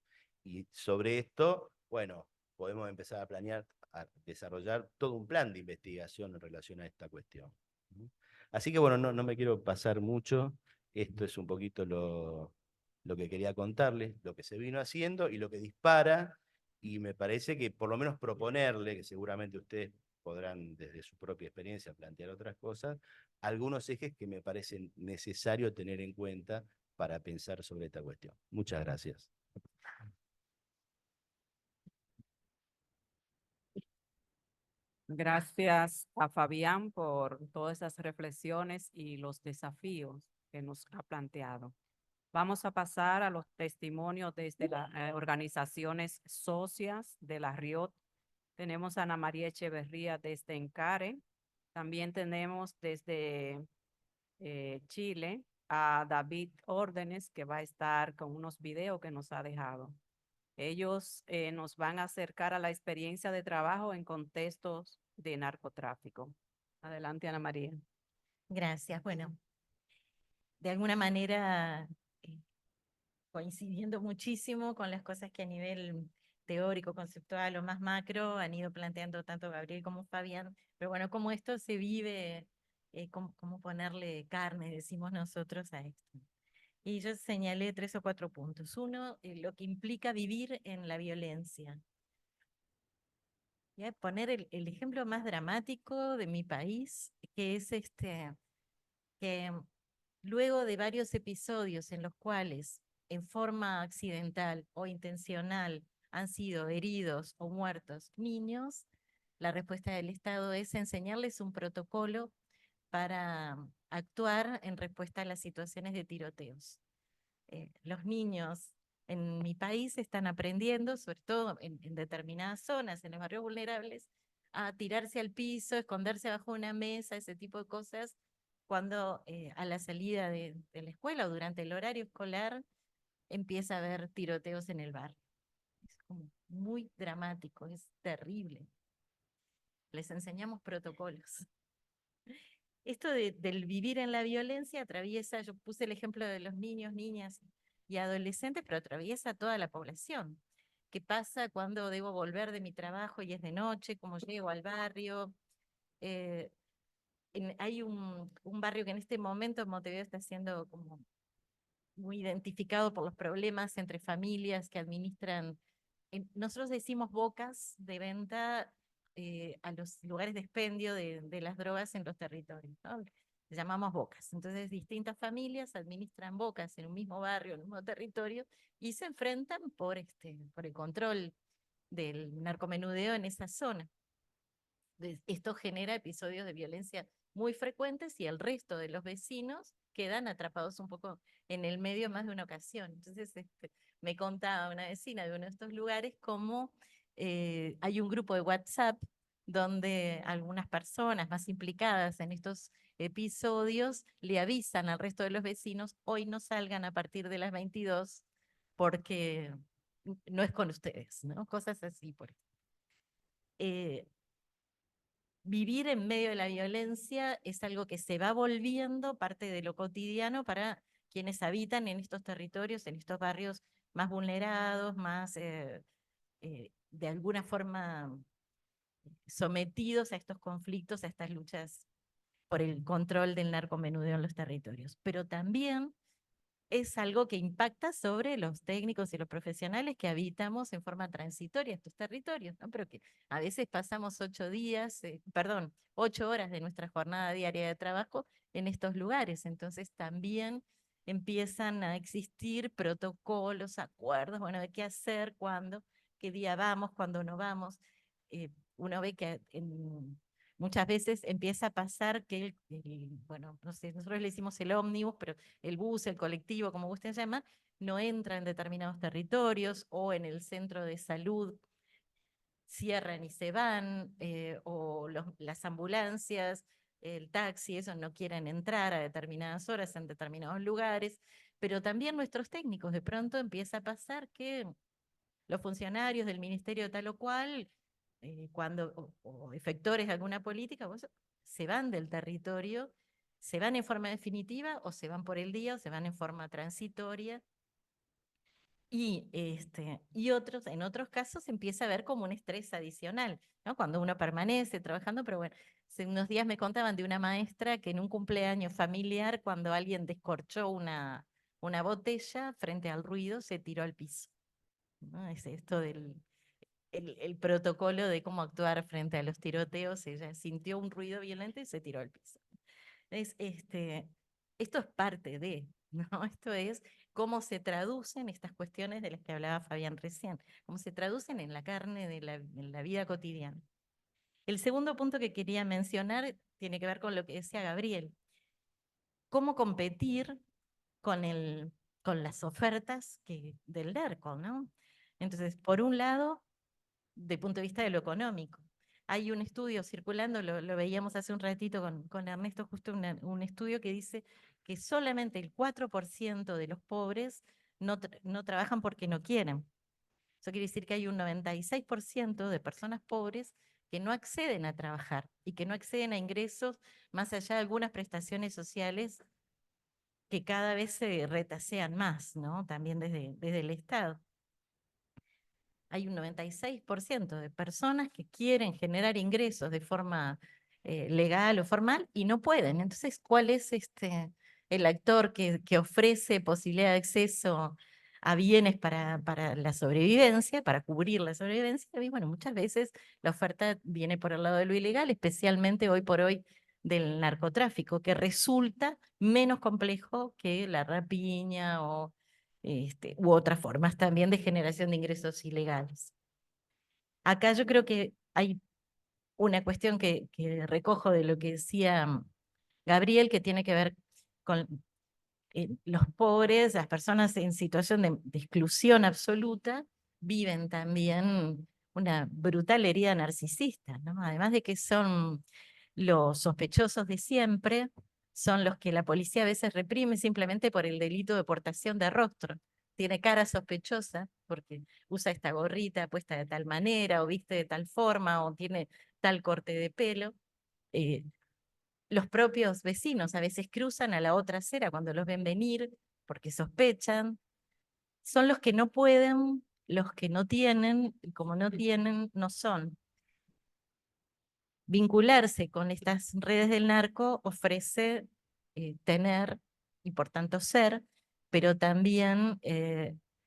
Y sobre esto, bueno, podemos empezar a planear, a desarrollar todo un plan de investigación en relación a esta cuestión. Así que bueno, no me quiero pasar mucho. Esto es un poquito lo que quería contarles, lo que se vino haciendo y lo que dispara, y me parece que por lo menos proponerle, que seguramente ustedes podrán desde su propia experiencia plantear otras cosas, algunos ejes que me parecen necesario tener en cuenta para pensar sobre esta cuestión. Muchas gracias. Gracias a Fabián por todas esas reflexiones y los desafíos que nos ha planteado. Vamos a pasar a los testimonios desde las organizaciones socias de la RIOT. Tenemos a Ana María Echeverría desde Encare. También tenemos desde Chile a David Órdenes, que va a estar con unos videos que nos ha dejado. Ellos nos van a acercar a la experiencia de trabajo en contextos de narcotráfico. Adelante, Ana María. Gracias. Bueno, de alguna manera eh, coincidiendo muchísimo con las cosas que a nivel teórico, conceptual o más macro han ido planteando tanto Gabriel como Fabián, pero bueno, cómo esto se vive, cómo ponerle carne, decimos nosotros, a esto. Y yo señalé 3 o 4 puntos. Uno, lo que implica vivir en la violencia. Voy a poner el ejemplo más dramático de mi país, que es que luego de varios episodios en los cuales en forma accidental o intencional han sido heridos o muertos niños, la respuesta del Estado es enseñarles un protocolo para actuar en respuesta a las situaciones de tiroteos. Los niños en mi país están aprendiendo, sobre todo en determinadas zonas, en los barrios vulnerables, a tirarse al piso, esconderse bajo una mesa, ese tipo de cosas, cuando a la salida de la escuela o durante el horario escolar empieza a haber tiroteos en el barrio. Es como muy dramático, es terrible. Les enseñamos protocolos. Esto del vivir en la violencia atraviesa, yo puse el ejemplo de los niños, niñas y adolescentes, pero atraviesa toda la población. ¿Qué pasa cuando debo volver de mi trabajo y es de noche? ¿Cómo llego al barrio? Eh, hay un barrio que en este momento en Montevideo está siendo como muy identificado por los problemas entre familias que administran. Nosotros decimos bocas de venta a los lugares de expendio de las drogas en los territorios, ¿no? Le llamamos bocas. Entonces, distintas familias administran bocas en un mismo barrio, en un mismo territorio, y se enfrentan por el control del narcomenudeo en esa zona. Esto genera episodios de violencia muy frecuentes y el resto de los vecinos quedan atrapados un poco en el medio más de una ocasión. Entonces, me contaba una vecina de uno de estos lugares cómo hay un grupo de WhatsApp donde algunas personas más implicadas en estos episodios le avisan al resto de los vecinos: hoy no salgan a partir de las 22 porque no es con ustedes, ¿no? Cosas así, por ejemplo. Vivir en medio de la violencia es algo que se va volviendo parte de lo cotidiano para quienes habitan en estos territorios, en estos barrios más vulnerados, más de alguna forma sometidos a estos conflictos, a estas luchas por el control del narcomenudeo en los territorios, pero también es algo que impacta sobre los técnicos y los profesionales que habitamos en forma transitoria estos territorios, ¿no? Pero que a veces pasamos 8 horas de nuestra jornada diaria de trabajo en estos lugares, entonces también empiezan a existir protocolos, acuerdos, bueno, de qué hacer, cuándo, qué día vamos, cuándo no vamos. Uno ve que muchas veces empieza a pasar que, bueno, no sé, nosotros le decimos el ómnibus, pero el bus, el colectivo, como gusten llamar, no entra en determinados territorios, o en el centro de salud cierran y se van, o las ambulancias, el taxi, esos no quieren entrar a determinadas horas en determinados lugares, pero también nuestros técnicos, de pronto empieza a pasar que los funcionarios del ministerio tal o cual, o efectores de alguna política, se van del territorio, se van en forma definitiva, o se van por el día, o se van en forma transitoria. Y en otros casos empieza a haber como un estrés adicional, ¿no? Cuando uno permanece trabajando, pero bueno, hace unos días me contaban de una maestra que en un cumpleaños familiar, cuando alguien descorchó una botella frente al ruido, se tiró al piso, ¿no? Es esto del el protocolo de cómo actuar frente a los tiroteos. Ella sintió un ruido violento y se tiró al piso. Esto es parte de, ¿no? Esto es cómo se traducen estas cuestiones de las que hablaba Fabián recién, cómo se traducen en la carne en la vida cotidiana. El segundo punto que quería mencionar tiene que ver con lo que decía Gabriel. Cómo competir con las ofertas del NERCO, ¿no? Entonces, por un lado, de punto de vista de lo económico. Hay un estudio circulando, lo veíamos hace un ratito con Ernesto, justo un estudio que dice que solamente el 4% de los pobres no trabajan porque no quieren. Eso quiere decir que hay un 96% de personas pobres que no acceden a trabajar y que no acceden a ingresos más allá de algunas prestaciones sociales que cada vez se retasean más, ¿no? También desde el Estado. Hay un 96% de personas que quieren generar ingresos de forma legal o formal y no pueden. Entonces, ¿cuál es el actor que ofrece posibilidad de acceso a bienes para la sobrevivencia, para cubrir la sobrevivencia? Y bueno, muchas veces la oferta viene por el lado de lo ilegal, especialmente hoy por hoy del narcotráfico, que resulta menos complejo que la rapiña u otras formas también de generación de ingresos ilegales. Acá yo creo que hay una cuestión que recojo de lo que decía Gabriel, que tiene que ver con los pobres, las personas en situación de exclusión absoluta, viven también una brutal herida narcisista, ¿no? Además de que son los sospechosos de siempre, son los que la policía a veces reprime simplemente por el delito de portación de rostro. Tiene cara sospechosa porque usa esta gorrita puesta de tal manera, o viste de tal forma, o tiene tal corte de pelo. Los propios vecinos a veces cruzan a la otra acera cuando los ven venir porque sospechan. Son los que no pueden, los que no tienen, y como no tienen, no son. Vincularse con estas redes del narco ofrece tener y por tanto ser, pero también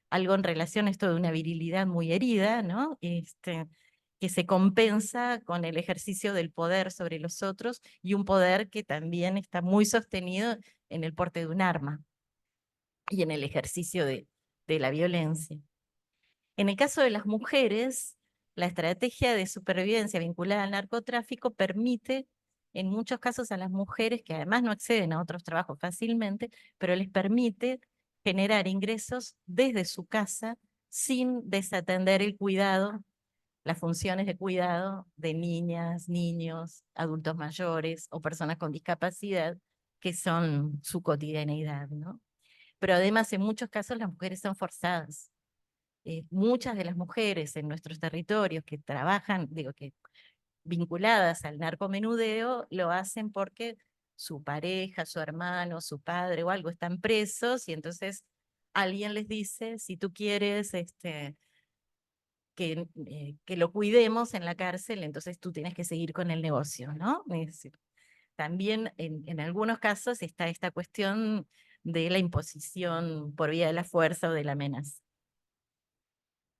algo en relación a esto de una virilidad muy herida, ¿no? Que se compensa con el ejercicio del poder sobre los otros, y un poder que también está muy sostenido en el porte de un arma y en el ejercicio de la violencia. En el caso de las mujeres, la estrategia de supervivencia vinculada al narcotráfico permite, en muchos casos, a las mujeres, que además no acceden a otros trabajos fácilmente, pero les permite generar ingresos desde su casa sin desatender el cuidado, las funciones de cuidado de niñas, niños, adultos mayores o personas con discapacidad, que son su cotidianeidad, ¿no? Pero además, en muchos casos, las mujeres son forzadas. Muchas de las mujeres en nuestros territorios que trabajan, que vinculadas al narcomenudeo, lo hacen porque su pareja, su hermano, su padre o algo están presos, y entonces alguien les dice: si tú quieres que lo cuidemos en la cárcel, entonces tú tienes que seguir con el negocio, ¿no? Es decir, también en algunos casos está esta cuestión de la imposición por vía de la fuerza o de la amenaza.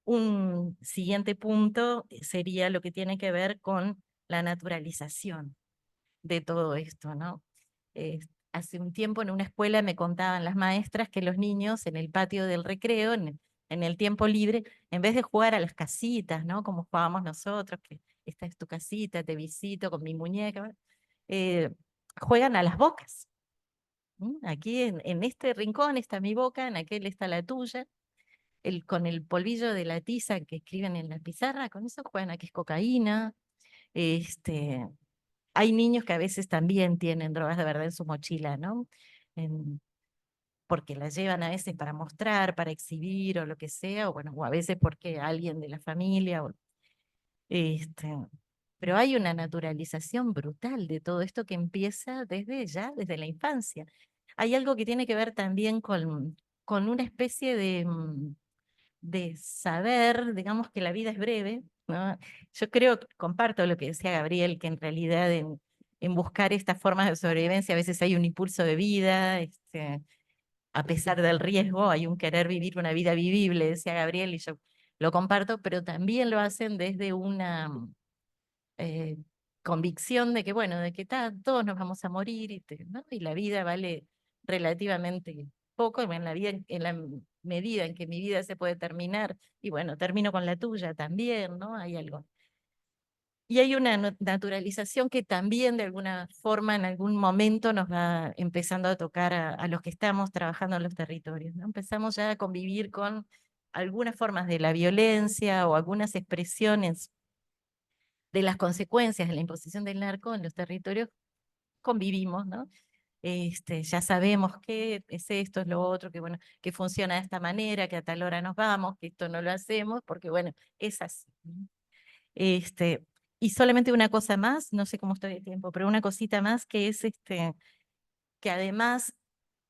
Un siguiente punto sería lo que tiene que ver con la naturalización de todo esto, ¿no? Hace un tiempo en una escuela me contaban las maestras que los niños en el patio del recreo, en el tiempo libre, en vez de jugar a las casitas, ¿no? Como jugábamos nosotros, que esta es tu casita, te visito con mi muñeca, juegan a las bocas. Aquí en este rincón está mi boca, en aquel está la tuya. Con el polvillo de la tiza que escriben en la pizarra, con eso juegan a que es cocaína. Hay niños que a veces también tienen drogas de verdad en su mochila, ¿no? Porque las llevan a veces para mostrar, para exhibir o lo que sea, o bueno, o a veces porque alguien de la familia. Este, pero hay una naturalización brutal de todo esto que empieza desde la infancia. Hay algo que tiene que ver también con una especie de saber, digamos que la vida es breve, ¿no? Yo creo, comparto lo que decía Gabriel, que en realidad en buscar estas formas de sobrevivencia a veces hay un impulso de vida, a pesar del riesgo, hay un querer vivir una vida vivible, decía Gabriel, y yo lo comparto, pero también lo hacen desde una eh, convicción de que, bueno, de que todos nos vamos a morir, ¿no? Y la vida vale relativamente poco, y en la vida, en la medida en que mi vida se puede terminar, y bueno, termino con la tuya también, ¿no? Hay algo. Y hay una naturalización que también de alguna forma en algún momento nos va empezando a tocar a los que estamos trabajando en los territorios, ¿no? Empezamos ya a convivir con algunas formas de la violencia o algunas expresiones de las consecuencias de la imposición del narco en los territorios. Convivimos, ¿no? Ya sabemos que es esto, es lo otro, que bueno, que funciona de esta manera, que a tal hora nos vamos, que esto no lo hacemos, porque bueno, es así, ¿no? Y solamente una cosa más, no sé cómo estoy de tiempo, pero una cosita más que es que además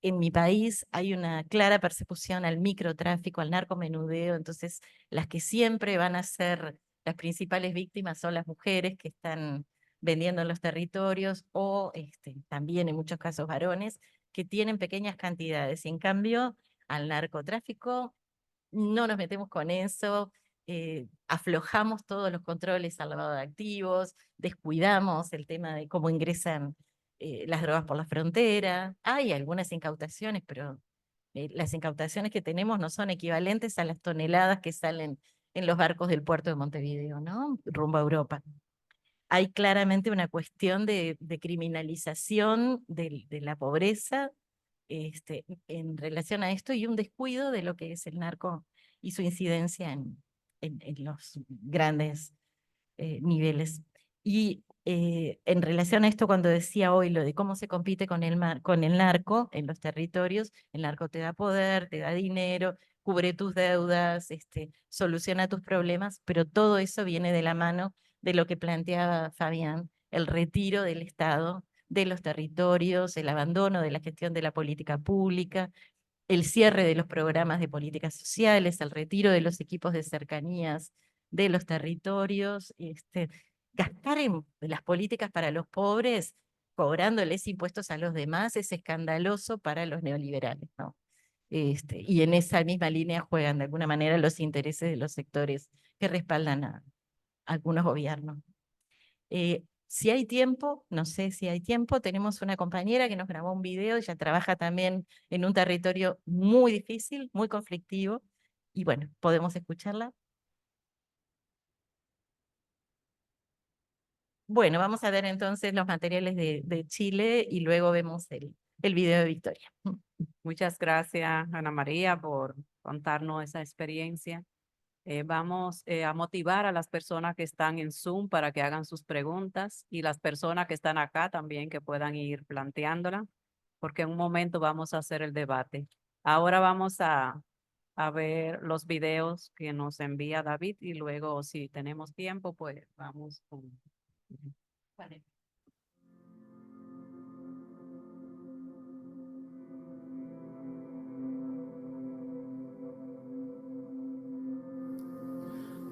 en mi país hay una clara persecución al microtráfico, al narcomenudeo, entonces las que siempre van a ser las principales víctimas son las mujeres que están vendiendo en los territorios o también en muchos casos varones que tienen pequeñas cantidades y en cambio al narcotráfico no nos metemos con eso, aflojamos todos los controles al lavado de activos, descuidamos el tema de cómo ingresan las drogas por la frontera. Hay algunas incautaciones, pero las incautaciones que tenemos no son equivalentes a las toneladas que salen en los barcos del puerto de Montevideo, ¿no? Rumbo a Europa. Hay claramente una cuestión de criminalización de la pobreza en relación a esto y un descuido de lo que es el narco y su incidencia en los grandes niveles. Y en relación a esto, cuando decía hoy lo de cómo se compite con con el narco en los territorios, el narco te da poder, te da dinero, cubre tus deudas, soluciona tus problemas, pero todo eso viene de la mano de lo que planteaba Fabián, el retiro del Estado de los territorios, el abandono de la gestión de la política pública, el cierre de los programas de políticas sociales, el retiro de los equipos de cercanías de los territorios, gastar en las políticas para los pobres, cobrándoles impuestos a los demás, es escandaloso para los neoliberales, ¿no? Y en esa misma línea juegan de alguna manera los intereses de los sectores que respaldan a algunos gobiernos. Si hay tiempo, no sé si hay tiempo, tenemos una compañera que nos grabó un video, ella trabaja también en un territorio muy difícil, muy conflictivo, y bueno, podemos escucharla. Bueno, vamos a ver entonces los materiales de Chile y luego vemos el video de Victoria. Muchas gracias, Ana María, por contarnos esa experiencia. Vamos a motivar a las personas que están en Zoom para que hagan sus preguntas y las personas que están acá también que puedan ir planteándola, porque en un momento vamos a hacer el debate. Ahora vamos a ver los videos que nos envía David y luego, si tenemos tiempo, pues vamos con... Vale.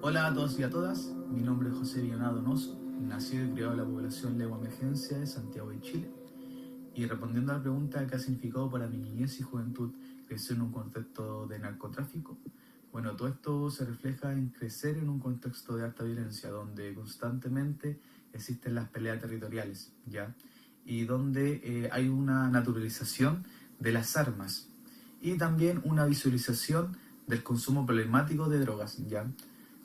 Hola a todos y a todas, mi nombre es José Villanueva Donoso, nacido y criado en la población Legua Emergencia de Santiago de Chile. Y respondiendo a la pregunta qué ha significado para mi niñez y juventud crecer en un contexto de narcotráfico, bueno, todo esto se refleja en crecer en un contexto de alta violencia, donde constantemente existen las peleas territoriales, ¿ya? Y donde hay una naturalización de las armas y también una visualización del consumo problemático de drogas, ¿ya?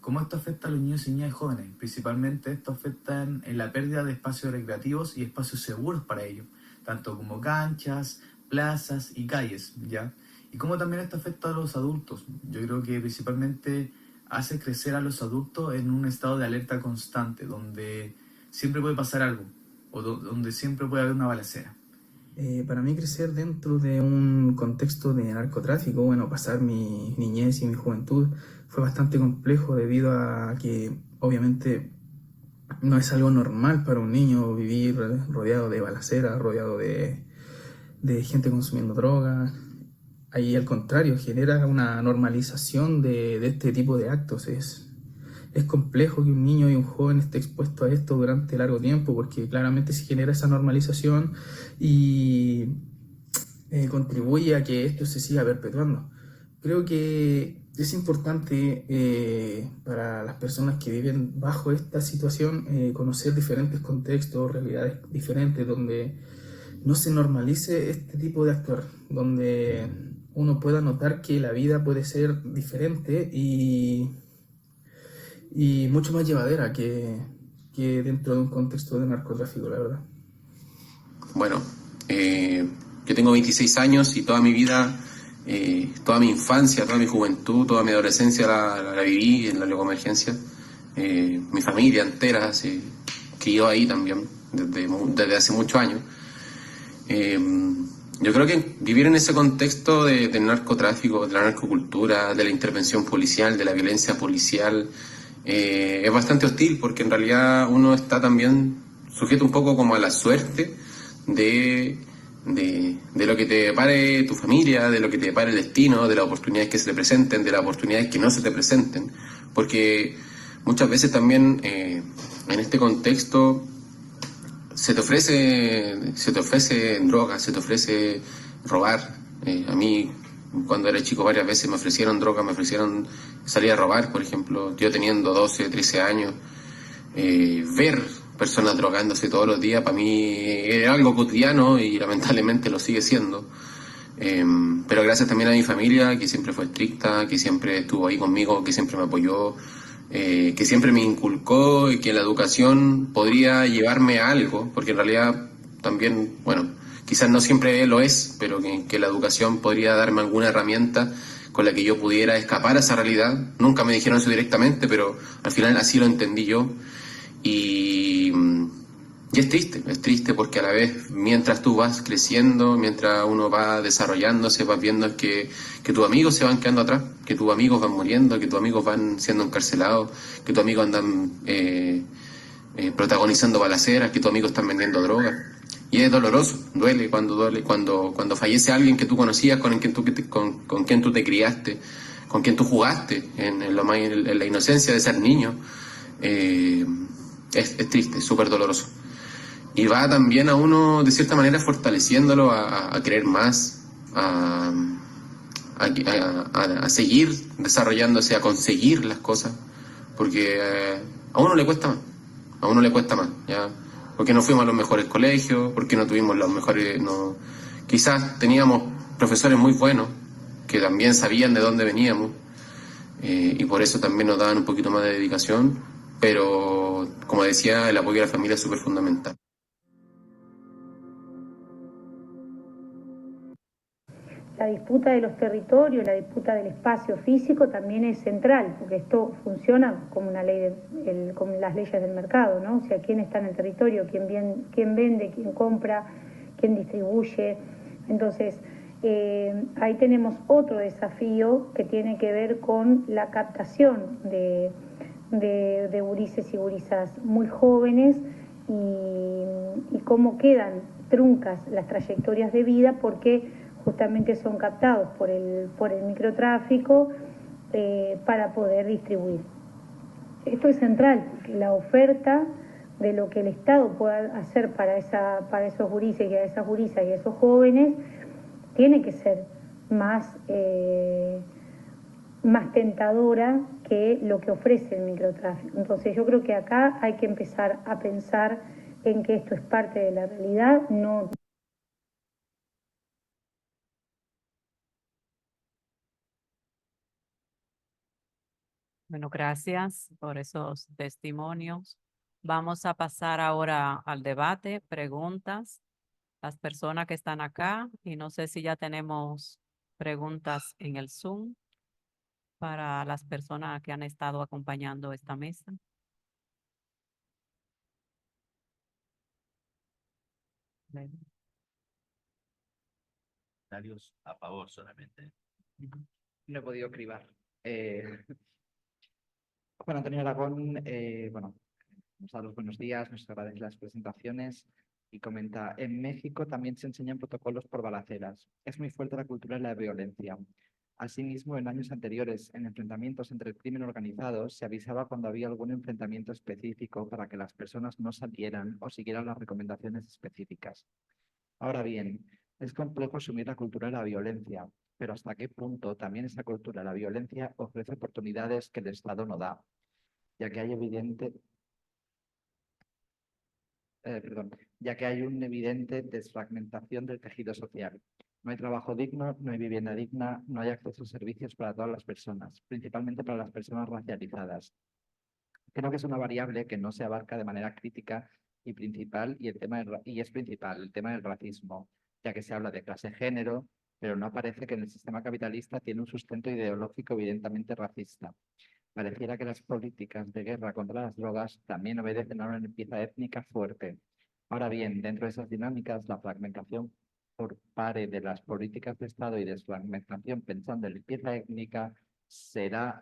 ¿Cómo esto afecta a los niños y niñas jóvenes? Principalmente esto afecta en la pérdida de espacios recreativos y espacios seguros para ellos, tanto como canchas, plazas y calles, ¿ya? Y cómo también esto afecta a los adultos. Yo creo que principalmente hace crecer a los adultos en un estado de alerta constante, donde siempre puede pasar algo, o donde siempre puede haber una balacera. Para mí crecer dentro de un contexto de narcotráfico, bueno, pasar mi niñez y mi juventud fue bastante complejo debido a que obviamente no es algo normal para un niño vivir rodeado de balaceras, rodeado de gente consumiendo drogas. Ahí al contrario, genera una normalización de este tipo de actos. Es complejo que un niño y un joven esté expuesto a esto durante largo tiempo porque claramente se genera esa normalización y contribuye a que esto se siga perpetuando. Creo que es importante para las personas que viven bajo esta situación conocer diferentes contextos, realidades diferentes, donde no se normalice este tipo de actuar, donde uno pueda notar que la vida puede ser diferente y mucho más llevadera que dentro de un contexto de narcotráfico, la verdad. Bueno, yo tengo 26 años y toda mi vida, toda mi infancia, toda mi juventud, toda mi adolescencia la viví en la Legoemergencia. Mi familia entera se crió ahí también desde hace muchos años. Yo creo que vivir en ese contexto del narcotráfico, de la narcocultura, de la intervención policial, de la violencia policial, es bastante hostil porque en realidad uno está también sujeto un poco como a la suerte de lo que te depare tu familia, de lo que te depare el destino, de las oportunidades que se te presenten, de las oportunidades que no se te presenten, porque muchas veces también en este contexto se te ofrece drogas, se te ofrece robar. A mí, cuando era chico, varias veces me ofrecieron drogas, me ofrecieron salir a robar, por ejemplo. Yo teniendo 12, 13 años, ver personas drogándose todos los días, para mí era algo cotidiano y lamentablemente lo sigue siendo. Pero gracias también a mi familia, que siempre fue estricta, que siempre estuvo ahí conmigo, que siempre me apoyó, que siempre me inculcó que la educación podría llevarme a algo, porque en realidad también, bueno, quizás no siempre lo es, pero que la educación podría darme alguna herramienta con la que yo pudiera escapar a esa realidad. Nunca me dijeron eso directamente, pero al final así lo entendí yo. Y es triste porque a la vez, mientras tú vas creciendo, mientras uno va desarrollándose, vas viendo que tus amigos se van quedando atrás, que tus amigos van muriendo, que tus amigos van siendo encarcelados, que tus amigos andan protagonizando balaceras, que tus amigos están vendiendo drogas. Y es doloroso, duele cuando fallece alguien que tú conocías, con quien tú te criaste, con quien tú jugaste en la inocencia de ser niño. Es triste, es súper doloroso. Y va también a uno, de cierta manera, fortaleciéndolo a querer más, a seguir desarrollándose, a conseguir las cosas, porque a uno le cuesta más, ¿ya? Porque no fuimos a los mejores colegios, porque no tuvimos los mejores... Quizás teníamos profesores muy buenos, que también sabían de dónde veníamos, y por eso también nos daban un poquito más de dedicación, pero, como decía, el apoyo de la familia es súper fundamental. La disputa de los territorios, la disputa del espacio físico también es central, porque esto funciona como una ley como las leyes del mercado, ¿no? O sea, quién está en el territorio, quién vende, quién compra, quién distribuye. Entonces, ahí tenemos otro desafío que tiene que ver con la captación de gurises y gurisas muy jóvenes y cómo quedan truncas las trayectorias de vida porque justamente son captados por el microtráfico para poder distribuir. Esto es central, porque la oferta de lo que el Estado pueda hacer para esos gurises y a esas gurisas y a esos jóvenes, tiene que ser más tentadora que lo que ofrece el microtráfico. Entonces yo creo que acá hay que empezar a pensar en que esto es parte de la realidad, no. Bueno, gracias por esos testimonios. Vamos a pasar ahora al debate, preguntas. Las personas que están acá, y no sé si ya tenemos preguntas en el Zoom para las personas que han estado acompañando esta mesa. Comentarios a favor solamente. No he podido cribar. Juan Antonio Aragón, bueno, nos da los buenos días, nos agradece las presentaciones y comenta, en México también se enseñan protocolos por balaceras. Es muy fuerte la cultura de la violencia. Asimismo, en años anteriores, en enfrentamientos entre el crimen organizado, se avisaba cuando había algún enfrentamiento específico para que las personas no salieran o siguieran las recomendaciones específicas. Ahora bien, es complejo asumir la cultura de la violencia, pero ¿hasta qué punto también esa cultura de la violencia ofrece oportunidades que el Estado no da? Ya que hay ya que hay una evidente desfragmentación del tejido social. No hay trabajo digno, no hay vivienda digna, no hay acceso a servicios para todas las personas, principalmente para las personas racializadas. Creo que es una variable que no se abarca de manera crítica y principal, y es principal el tema del racismo, ya que se habla de clase-género, pero no aparece que en el sistema capitalista tiene un sustento ideológico evidentemente racista. Pareciera que las políticas de guerra contra las drogas también obedecen a una limpieza étnica fuerte. Ahora bien, dentro de esas dinámicas, la fragmentación por parte de las políticas de Estado y desfragmentación pensando en limpieza étnica será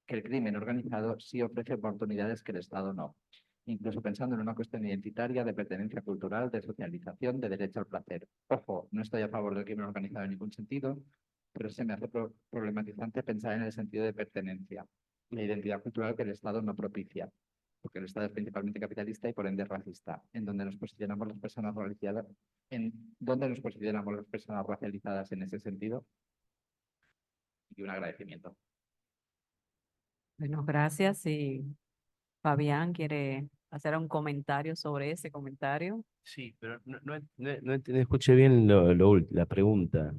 que el crimen organizado sí ofrece oportunidades que el Estado no, incluso pensando en una cuestión identitaria, de pertenencia cultural, de socialización, de derecho al placer. Ojo, no estoy a favor del crimen organizado en ningún sentido, pero se me hace problematizante pensar en el sentido de pertenencia, la identidad cultural que el Estado no propicia, porque el Estado es principalmente capitalista y por ende racista, en donde nos posicionamos las personas racializadas, en ese sentido, y un agradecimiento. Bueno, gracias. Y Fabián quiere hacer un comentario sobre ese comentario. Sí, pero no escuché bien la pregunta.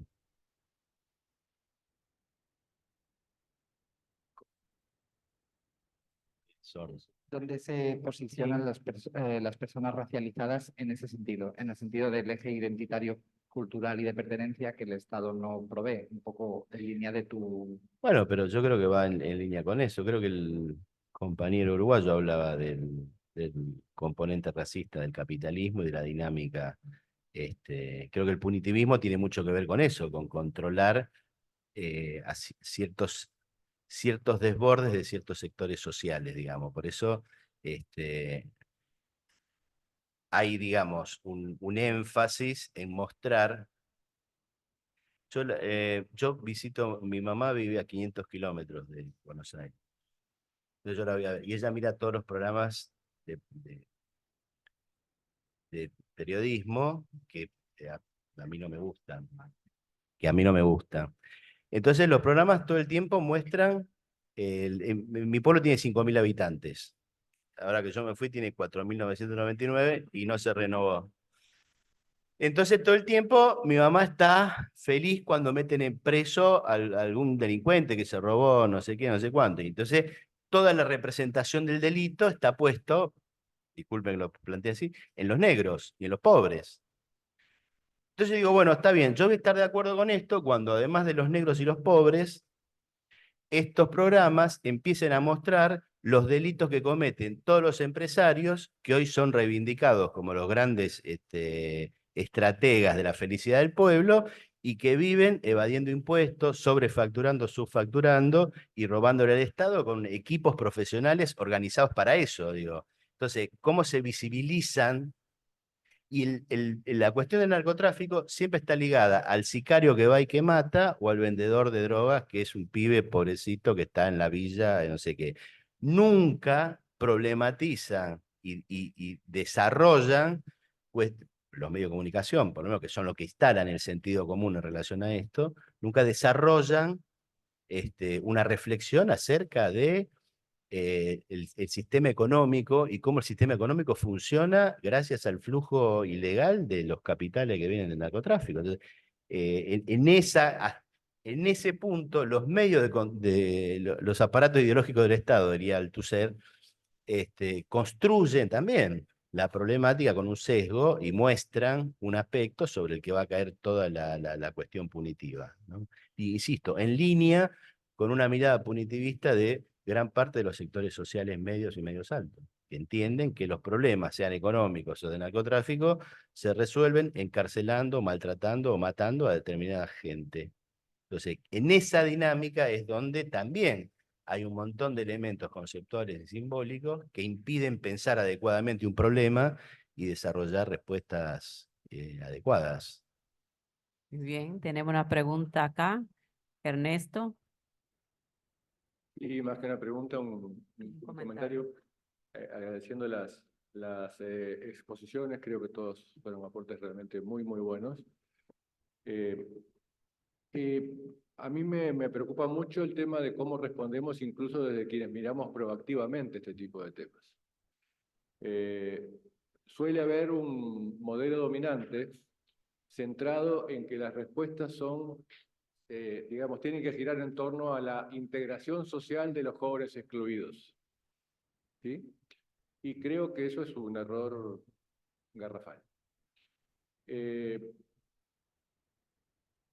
Sordos. ¿Dónde se posicionan las personas racializadas en ese sentido? En el sentido del eje identitario, cultural y de pertenencia que el Estado no provee, un poco en línea de tu... Bueno, pero yo creo que va en línea con eso. Creo que el compañero uruguayo hablaba del componente racista del capitalismo y de la dinámica. Creo que el punitivismo tiene mucho que ver con eso, con controlar ciertos desbordes de ciertos sectores sociales, digamos. Por eso hay, digamos, un énfasis en mostrar. Yo visito, mi mamá vive a 500 kilómetros de Buenos Aires. Entonces yo la voy a ver, y ella mira todos los programas de periodismo que a mí no me gustan, Entonces los programas todo el tiempo muestran, mi pueblo tiene 5.000 habitantes. Ahora que yo me fui tiene 4.999 y no se renovó. Entonces todo el tiempo mi mamá está feliz cuando meten en preso a algún delincuente que se robó no sé qué, no sé cuánto. Y entonces toda la representación del delito está puesto, disculpen que lo plantee así, en los negros y en los pobres. Entonces digo, bueno, está bien, yo voy a estar de acuerdo con esto cuando además de los negros y los pobres, estos programas empiecen a mostrar los delitos que cometen todos los empresarios que hoy son reivindicados como los grandes estrategas de la felicidad del pueblo y que viven evadiendo impuestos, sobrefacturando, subfacturando y robándole al Estado con equipos profesionales organizados para eso, digo. Entonces, ¿cómo se visibilizan? Y la cuestión del narcotráfico siempre está ligada al sicario que va y que mata o al vendedor de drogas que es un pibe pobrecito que está en la villa, no sé qué. Nunca problematizan y desarrollan los medios de comunicación, por lo menos que son los que instalan el sentido común en relación a esto, nunca desarrollan una reflexión acerca de el sistema económico y cómo el sistema económico funciona gracias al flujo ilegal de los capitales que vienen del narcotráfico. Entonces, en ese punto, los medios los aparatos ideológicos del Estado, diría Althusser, construyen también la problemática con un sesgo y muestran un aspecto sobre el que va a caer toda la cuestión punitiva, ¿no? Y insisto, en línea con una mirada punitivista de gran parte de los sectores sociales medios y medios altos, que entienden que los problemas, sean económicos o de narcotráfico, se resuelven encarcelando, maltratando o matando a determinada gente. Entonces, en esa dinámica es donde también hay un montón de elementos conceptuales y simbólicos que impiden pensar adecuadamente un problema y desarrollar respuestas adecuadas. Muy bien, tenemos una pregunta acá. Ernesto. Y más que una pregunta, un comentario, agradeciendo las exposiciones, creo que todos fueron aportes realmente muy buenos. A mí me preocupa mucho el tema de cómo respondemos incluso desde quienes miramos proactivamente este tipo de temas. Suele haber un modelo dominante centrado en que las respuestas son, digamos, tienen que girar en torno a la integración social de los jóvenes excluidos, ¿sí? Y creo que eso es un error garrafal.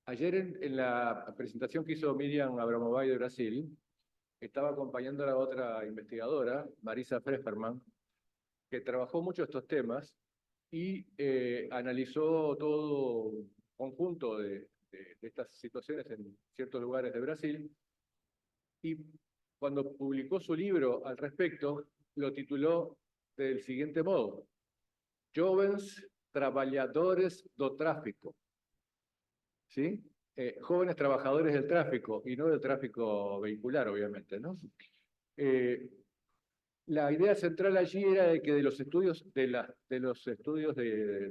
Ayer en la presentación que hizo Miriam Abramovay de Brasil, estaba acompañando a la otra investigadora, Marisa Freferman, que trabajó mucho estos temas y analizó todo un conjunto de estas situaciones en ciertos lugares de Brasil. Y cuando publicó su libro al respecto, lo tituló del siguiente modo: Jovens Trabalhadores do Tráfico. ¿Sí? Jóvenes trabajadores del tráfico, y no del tráfico vehicular, obviamente, ¿no? La idea central allí era de que de los estudios de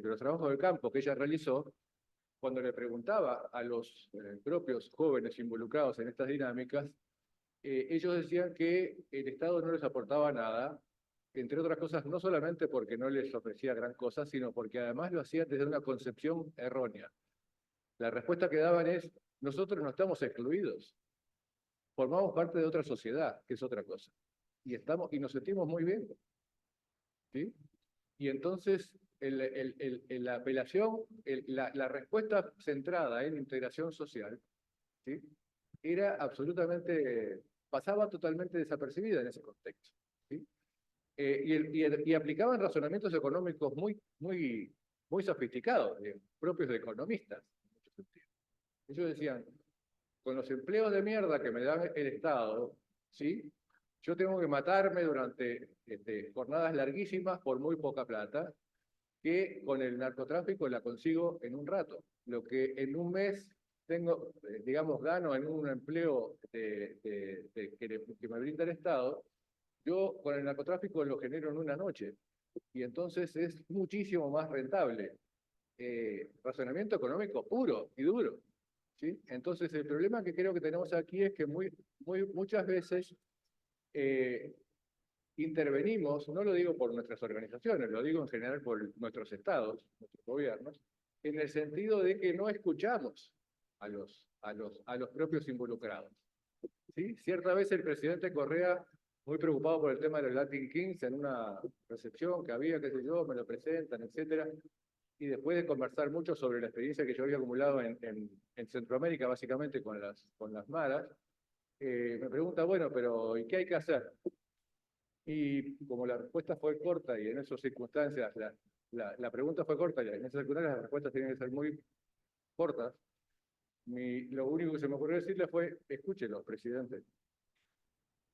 los trabajos de campo que ella realizó, cuando le preguntaba a los propios jóvenes involucrados en estas dinámicas, ellos decían que el Estado no les aportaba nada, entre otras cosas, no solamente porque no les ofrecía gran cosa, sino porque además lo hacían desde una concepción errónea. La respuesta que daban es: nosotros no estamos excluidos, formamos parte de otra sociedad, que es otra cosa, y nos sentimos muy bien, ¿sí? Y entonces la apelación, la respuesta centrada en integración social, ¿sí?, era absolutamente, pasaba totalmente desapercibida en ese contexto, ¿sí? Y aplicaban razonamientos económicos muy sofisticados, propios de economistas. Ellos decían: con los empleos de mierda que me da el Estado, ¿sí?, yo tengo que matarme durante jornadas larguísimas por muy poca plata, que con el narcotráfico la consigo en un rato. Lo que en un mes tengo, digamos, gano en un empleo que me brinda el Estado, yo con el narcotráfico lo genero en una noche. Y entonces es muchísimo más rentable. Razonamiento económico puro y duro, ¿sí? Entonces el problema que creo que tenemos aquí es que muchas veces intervenimos, no lo digo por nuestras organizaciones, lo digo en general por nuestros estados, nuestros gobiernos, en el sentido de que no escuchamos a los propios involucrados, ¿sí? Cierta vez el presidente Correa, muy preocupado por el tema de los Latin Kings, en una recepción que había, qué sé yo, me lo presentan, etcétera, y después de conversar mucho sobre la experiencia que yo había acumulado en Centroamérica, básicamente con las maras, me pregunta: bueno, pero ¿y qué hay que hacer? Y como la respuesta fue corta y en esas circunstancias, la pregunta fue corta y en esas circunstancias las respuestas tienen que ser muy cortas, lo único que se me ocurrió decirle fue: escúchelo, presidente.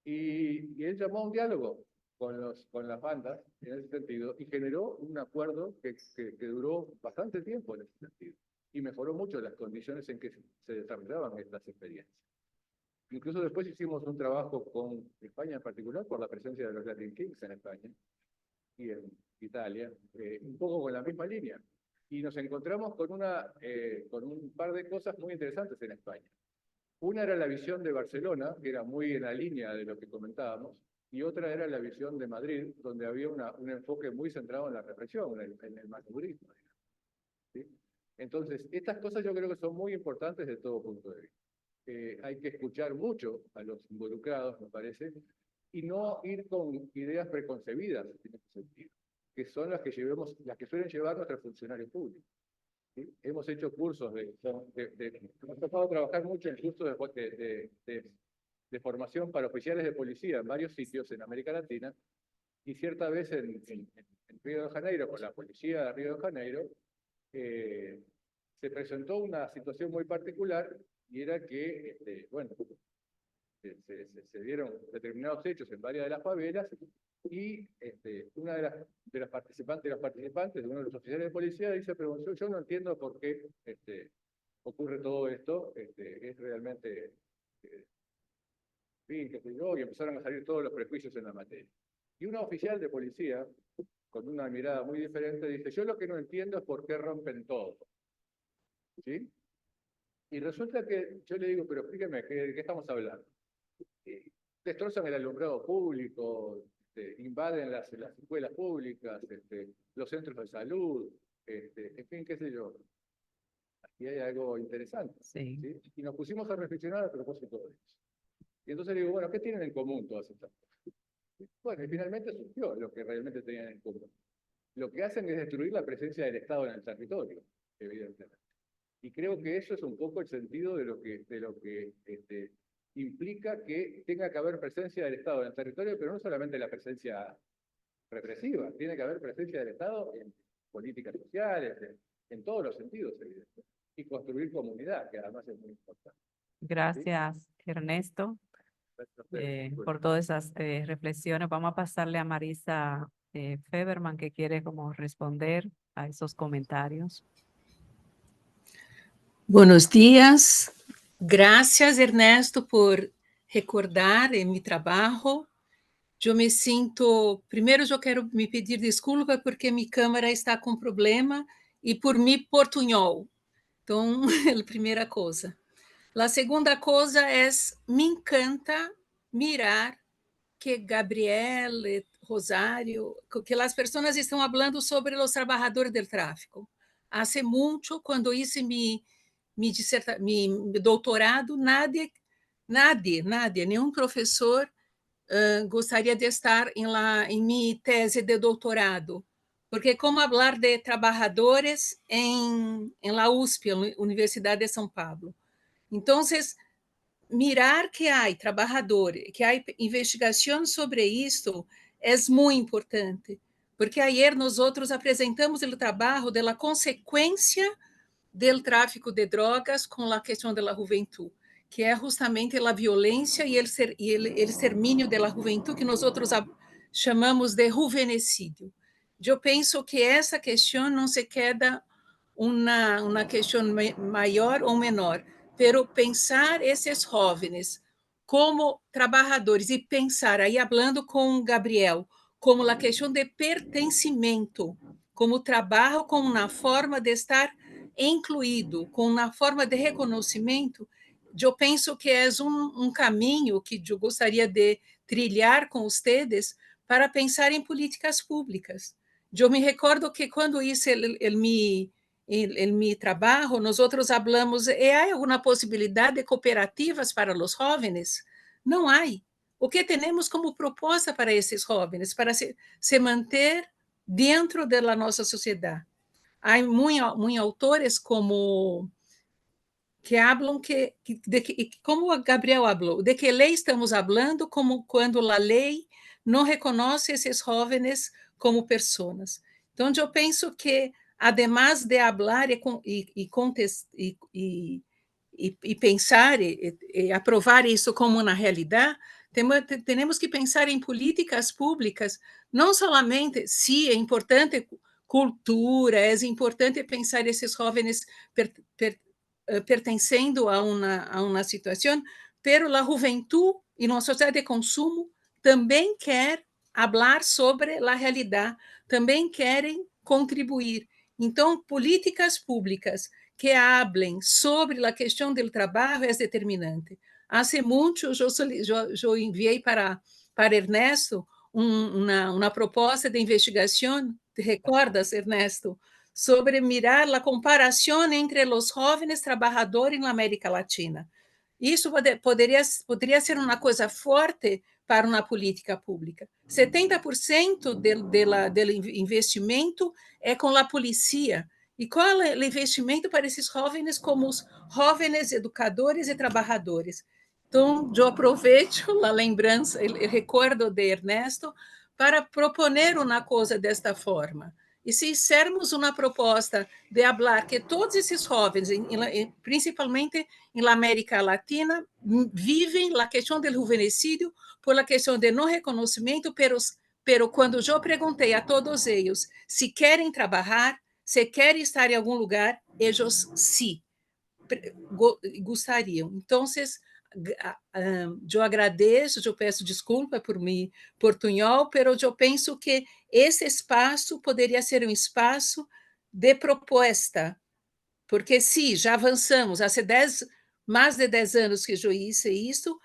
Y él llamó a un diálogo con las bandas en ese sentido y generó un acuerdo que duró bastante tiempo en ese sentido y mejoró mucho las condiciones en que se desarrollaban estas experiencias. Incluso después hicimos un trabajo con España en particular, por la presencia de los Latin Kings en España, y en Italia, un poco con la misma línea. Y nos encontramos con un par de cosas muy interesantes en España. Una era la visión de Barcelona, que era muy en la línea de lo que comentábamos, y otra era la visión de Madrid, donde había un enfoque muy centrado en la represión, en el manurismo. ¿Sí? Entonces, estas cosas yo creo que son muy importantes de todo punto de vista. Hay que escuchar mucho a los involucrados, me parece, y no ir con ideas preconcebidas en ese sentido, que son las que suelen llevar nuestros funcionarios públicos. ¿Sí? Hemos hecho cursos nos ha tocado trabajar mucho en cursos de formación para oficiales de policía en varios sitios en América Latina, y cierta vez en Río de Janeiro, con la policía de Río de Janeiro, se presentó una situación muy particular, y era que, se dieron determinados hechos en varias de las favelas, y una de las participantes, de uno de los oficiales de policía, se preguntó: yo no entiendo por qué ocurre todo esto, es realmente, fin, qué sé yo, y empezaron a salir todos los prejuicios en la materia. Y una oficial de policía, con una mirada muy diferente, dice: yo lo que no entiendo es por qué rompen todo. ¿Sí? Y resulta que yo le digo: pero explíqueme, ¿qué estamos hablando? Destrozan el alumbrado público, invaden las escuelas públicas, los centros de salud, en fin, qué sé yo. Aquí hay algo interesante. Sí. ¿Sí? Y nos pusimos a reflexionar a propósito de eso. Y entonces le digo: bueno, ¿qué tienen en común todas estas cosas? Bueno, y finalmente surgió lo que realmente tenían en común. Lo que hacen es destruir la presencia del Estado en el territorio, evidentemente. Y creo que eso es un poco el sentido de lo que implica que tenga que haber presencia del Estado en el territorio, pero no solamente la presencia represiva, tiene que haber presencia del Estado en políticas sociales, en todos los sentidos, evidentemente. Y construir comunidad, que además es muy importante. Gracias, Ernesto, por todas esas reflexiones. Vamos a pasarle a Marisa Feberman, que quiere como responder a esos comentarios. Buenos días. Gracias, Ernesto, por recordar mi trabalho. Eu me sinto... Primeiro, eu quero me pedir desculpa porque minha câmera está com problema e por mim portunhol. Então, é a primeira coisa. A segunda coisa é, me encanta mirar que Gabriel, Rosário, que as pessoas estão falando sobre os trabalhadores do tráfico. Hace muito, quando hice mi doutorado, nadie, nenhum professor gostaria de estar em minha tese de doutorado, porque como falar de trabalhadores em la USP, Universidade de São Paulo. Então, mirar que há trabalhadores, que há investigação sobre isto é muito importante, porque ayer nós apresentamos o trabalho da consequência do tráfico de drogas com a questão da juventude, que é justamente a violência e o extermínio da juventude, que nós chamamos de juvenecídio. Eu penso que essa questão não se queda uma questão maior ou menor, pero pensar esses jovens como trabalhadores e pensar, aí falando com Gabriel, como a questão de pertencimento, como trabalho, como uma forma de estar incluído, com uma forma de reconhecimento, eu penso que é um caminho que eu gostaria de trilhar com vocês para pensar em políticas públicas. Eu me recordo que quando hice mi trabalho, nós falamos, há alguma possibilidade de cooperativas para os jovens? Não há. O que temos como proposta para esses jovens, para se manter dentro da nossa sociedade? Há muitos autores como que falam como o Gabriel falou, de que lei estamos falando, como quando a lei não reconhece esses jovens como pessoas. Então, eu penso que, además de falar e pensar e aprovar isso como uma realidade, temos que pensar em políticas públicas, não somente, sim, é importante cultura, é importante pensar esses jovens pertencendo a uma situação, pero a juventude e uma sociedade de consumo também quer falar sobre a realidade, também querem contribuir. Então, políticas públicas que hablem sobre a questão do trabalho é determinante. Hace muito, eu enviei para Ernesto uma proposta de investigação, ¿te recordas, Ernesto? Sobre mirar a comparação entre os jovens trabalhadores na América Latina. Isso poderia ser uma coisa forte para uma política pública. 70% do investimento é com a polícia. E qual é o investimento para esses jovens como os jovens educadores e trabalhadores? Então, eu aproveito a lembrança, o recuerdo de Ernesto para proponer uma coisa desta forma. E se fizermos uma proposta de falar que todos esses jovens, principalmente na América Latina, vivem a questão do juvenecídio por a questão de não reconhecimento, pero quando eu perguntei a todos eles se querem trabalhar, se querem estar em algum lugar, eles sim, gostariam. Então, eu agradeço, eu peço desculpa por mi portunhol, pero eu penso que esse espaço poderia ser um espaço de proposta, porque sim, já avançamos, há mais de 10 anos que eu hice isso,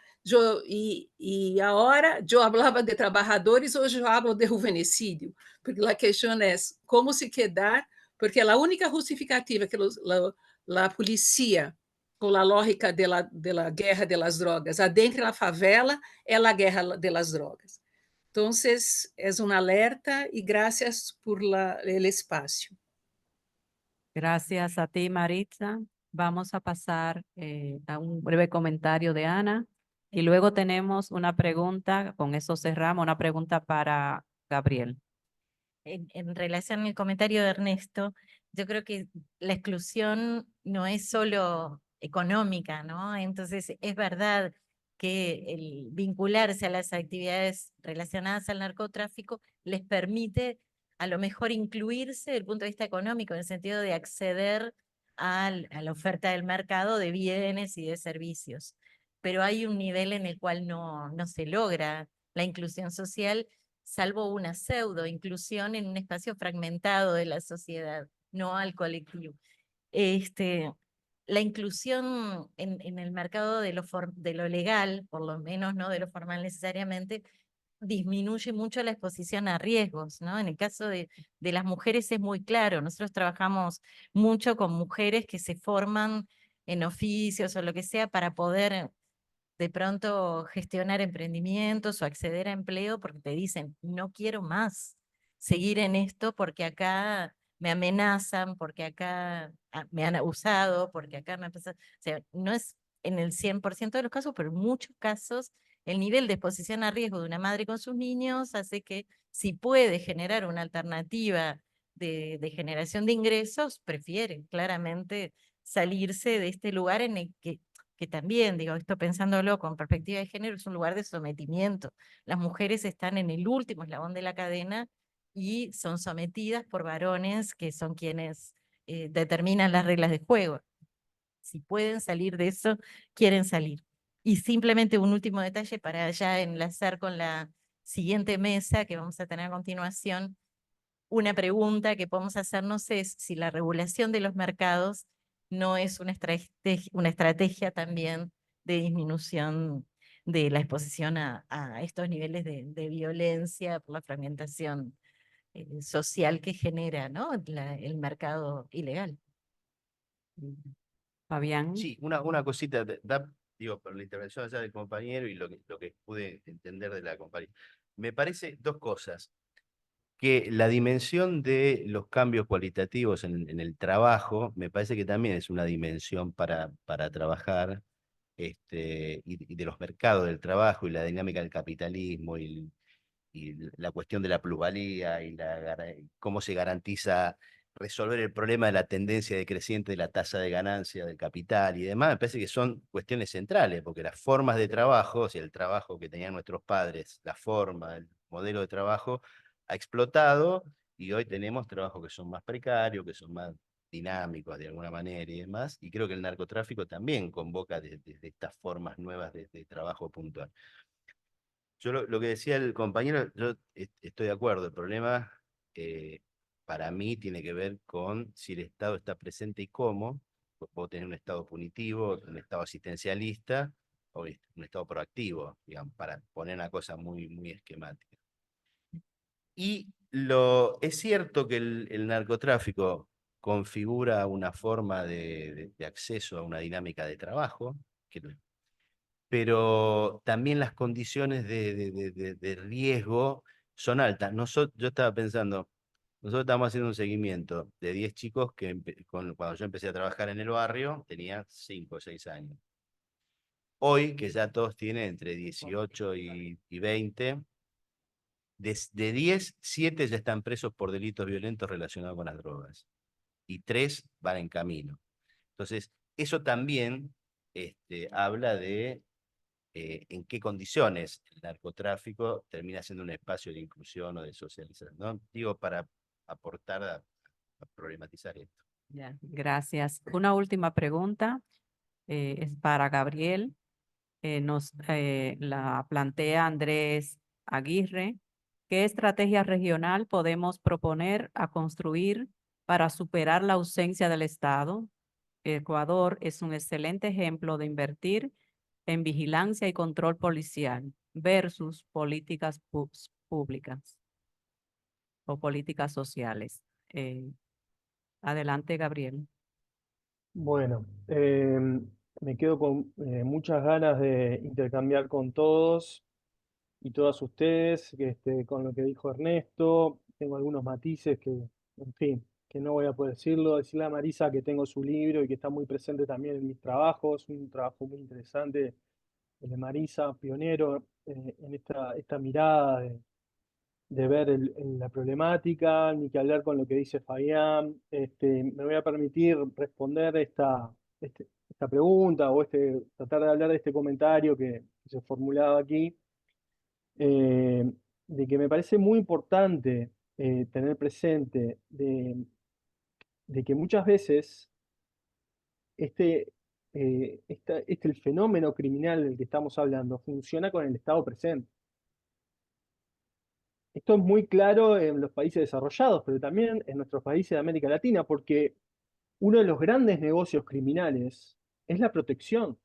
e agora eu falava de trabalhadores, hoje eu falo de juvenecídio, porque a questão é como se quedar, porque a única justificativa que a polícia, com a lógica da guerra das drogas, adentro da favela, é a guerra das drogas. Então, é um alerta e graças por el espaço. Gracias a ti, Maritza. Vamos a pasar a un breve comentario de Ana y luego tenemos una pregunta, con eso cerramos, una pregunta para Gabriel. En relación al comentario de Ernesto, yo creo que la exclusión no es solo económica, ¿no? Entonces, es verdad que el vincularse a las actividades relacionadas al narcotráfico les permite a lo mejor incluirse desde el punto de vista económico, en el sentido de acceder a la oferta del mercado de bienes y de servicios. Pero hay un nivel en el cual no se logra la inclusión social, salvo una pseudo inclusión en un espacio fragmentado de la sociedad, no al colectivo. La inclusión en el mercado de lo legal, por lo menos no de lo formal necesariamente, disminuye mucho la exposición a riesgos, ¿no? En el caso de las mujeres es muy claro, nosotros trabajamos mucho con mujeres que se forman en oficios o lo que sea para poder de pronto gestionar emprendimientos o acceder a empleo porque te dicen, no quiero más seguir en esto porque acá me amenazan, porque acá me han abusado, porque acá me han pasado. O sea, no es en el 100% de los casos, pero en muchos casos el nivel de exposición a riesgo de una madre con sus niños hace que si puede generar una alternativa de generación de ingresos, prefiere claramente salirse de este lugar en el que también, digo, esto pensándolo con perspectiva de género, es un lugar de sometimiento. Las mujeres están en el último eslabón de la cadena y son sometidas por varones que son quienes determinan las reglas de juego. Si pueden salir de eso, quieren salir. Y simplemente un último detalle para ya enlazar con la siguiente mesa que vamos a tener a continuación. Una pregunta que podemos hacernos es si la regulación de los mercados no es una estrategia también de disminución de la exposición a estos niveles de violencia por la fragmentación social que genera, ¿no? el mercado ilegal. Fabián. Sí, una cosita, digo, por la intervención allá del compañero y lo que pude entender de la compañera. Me parece dos cosas. Que la dimensión de los cambios cualitativos en el trabajo, me parece que también es una dimensión para trabajar, y de los mercados del trabajo y la dinámica del capitalismo y la cuestión de la plusvalía y cómo se garantiza resolver el problema de la tendencia decreciente de la tasa de ganancia del capital y demás, me parece que son cuestiones centrales, porque las formas de trabajo, o sea, el trabajo que tenían nuestros padres, la forma, el modelo de trabajo, ha explotado y hoy tenemos trabajos que son más precarios, que son más dinámicos de alguna manera y demás, y creo que el narcotráfico también convoca desde estas formas nuevas de trabajo puntual. Yo lo que decía el compañero, yo estoy de acuerdo. El problema para mí tiene que ver con si el Estado está presente y cómo. Puedo tener un Estado punitivo, un Estado asistencialista o un Estado proactivo, digamos, para poner una cosa muy, muy esquemática. Y es cierto que el narcotráfico configura una forma de acceso a una dinámica de trabajo, pero también las condiciones de riesgo son altas. Yo estaba pensando, nosotros estamos haciendo un seguimiento de 10 chicos que cuando yo empecé a trabajar en el barrio, tenía 5 o 6 años. Hoy, que ya todos tienen entre 18 y 20, de 10, 7 ya están presos por delitos violentos relacionados con las drogas. Y 3 van en camino. Entonces, eso también habla de en qué condiciones el narcotráfico termina siendo un espacio de inclusión o de socialización, ¿no? Digo, para aportar a problematizar esto. Ya, gracias. Una última pregunta es para Gabriel. La plantea Andrés Aguirre. ¿Qué estrategia regional podemos proponer a construir para superar la ausencia del Estado? Ecuador es un excelente ejemplo de invertir en vigilancia y control policial versus políticas públicas o políticas sociales. Adelante, Gabriel. Bueno, me quedo con muchas ganas de intercambiar con todos y todas ustedes, con lo que dijo Ernesto. Tengo algunos matices que, en fin, que no voy a poder decirlo. Decirle a Marisa que tengo su libro y que está muy presente también en mis trabajos, un trabajo muy interesante, el de Marisa, pionero en esta mirada de ver la problemática, ni que hablar con lo que dice Fabián. Me voy a permitir responder esta pregunta o tratar de hablar de este comentario que se formulaba aquí, de que me parece muy importante tener presente de que muchas veces el fenómeno criminal del que estamos hablando funciona con el Estado presente. Esto es muy claro en los países desarrollados, pero también en nuestros países de América Latina, porque uno de los grandes negocios criminales es la protección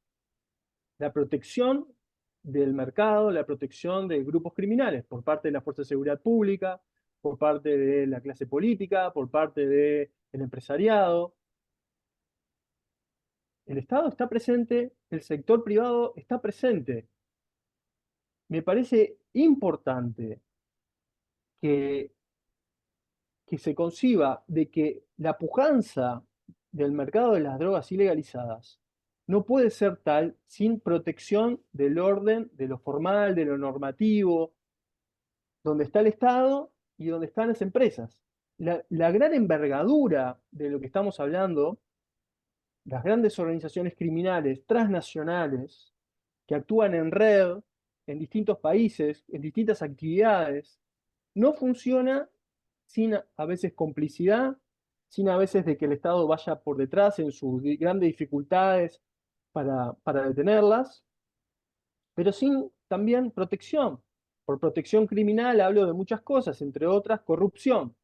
del mercado, la protección de grupos criminales por parte de la Fuerza de Seguridad Pública, por parte de la clase política, por parte del empresariado. El Estado está presente, el sector privado está presente. Me parece importante que se conciba de que la pujanza del mercado de las drogas ilegalizadas no puede ser tal sin protección del orden, de lo formal, de lo normativo, donde está el Estado y donde están las empresas. La gran envergadura de lo que estamos hablando, las grandes organizaciones criminales transnacionales que actúan en red en distintos países, en distintas actividades, no funciona sin a veces complicidad, sin a veces de que el Estado vaya por detrás en sus grandes dificultades para detenerlas, pero sin también protección. Por protección criminal hablo de muchas cosas, entre otras corrupción.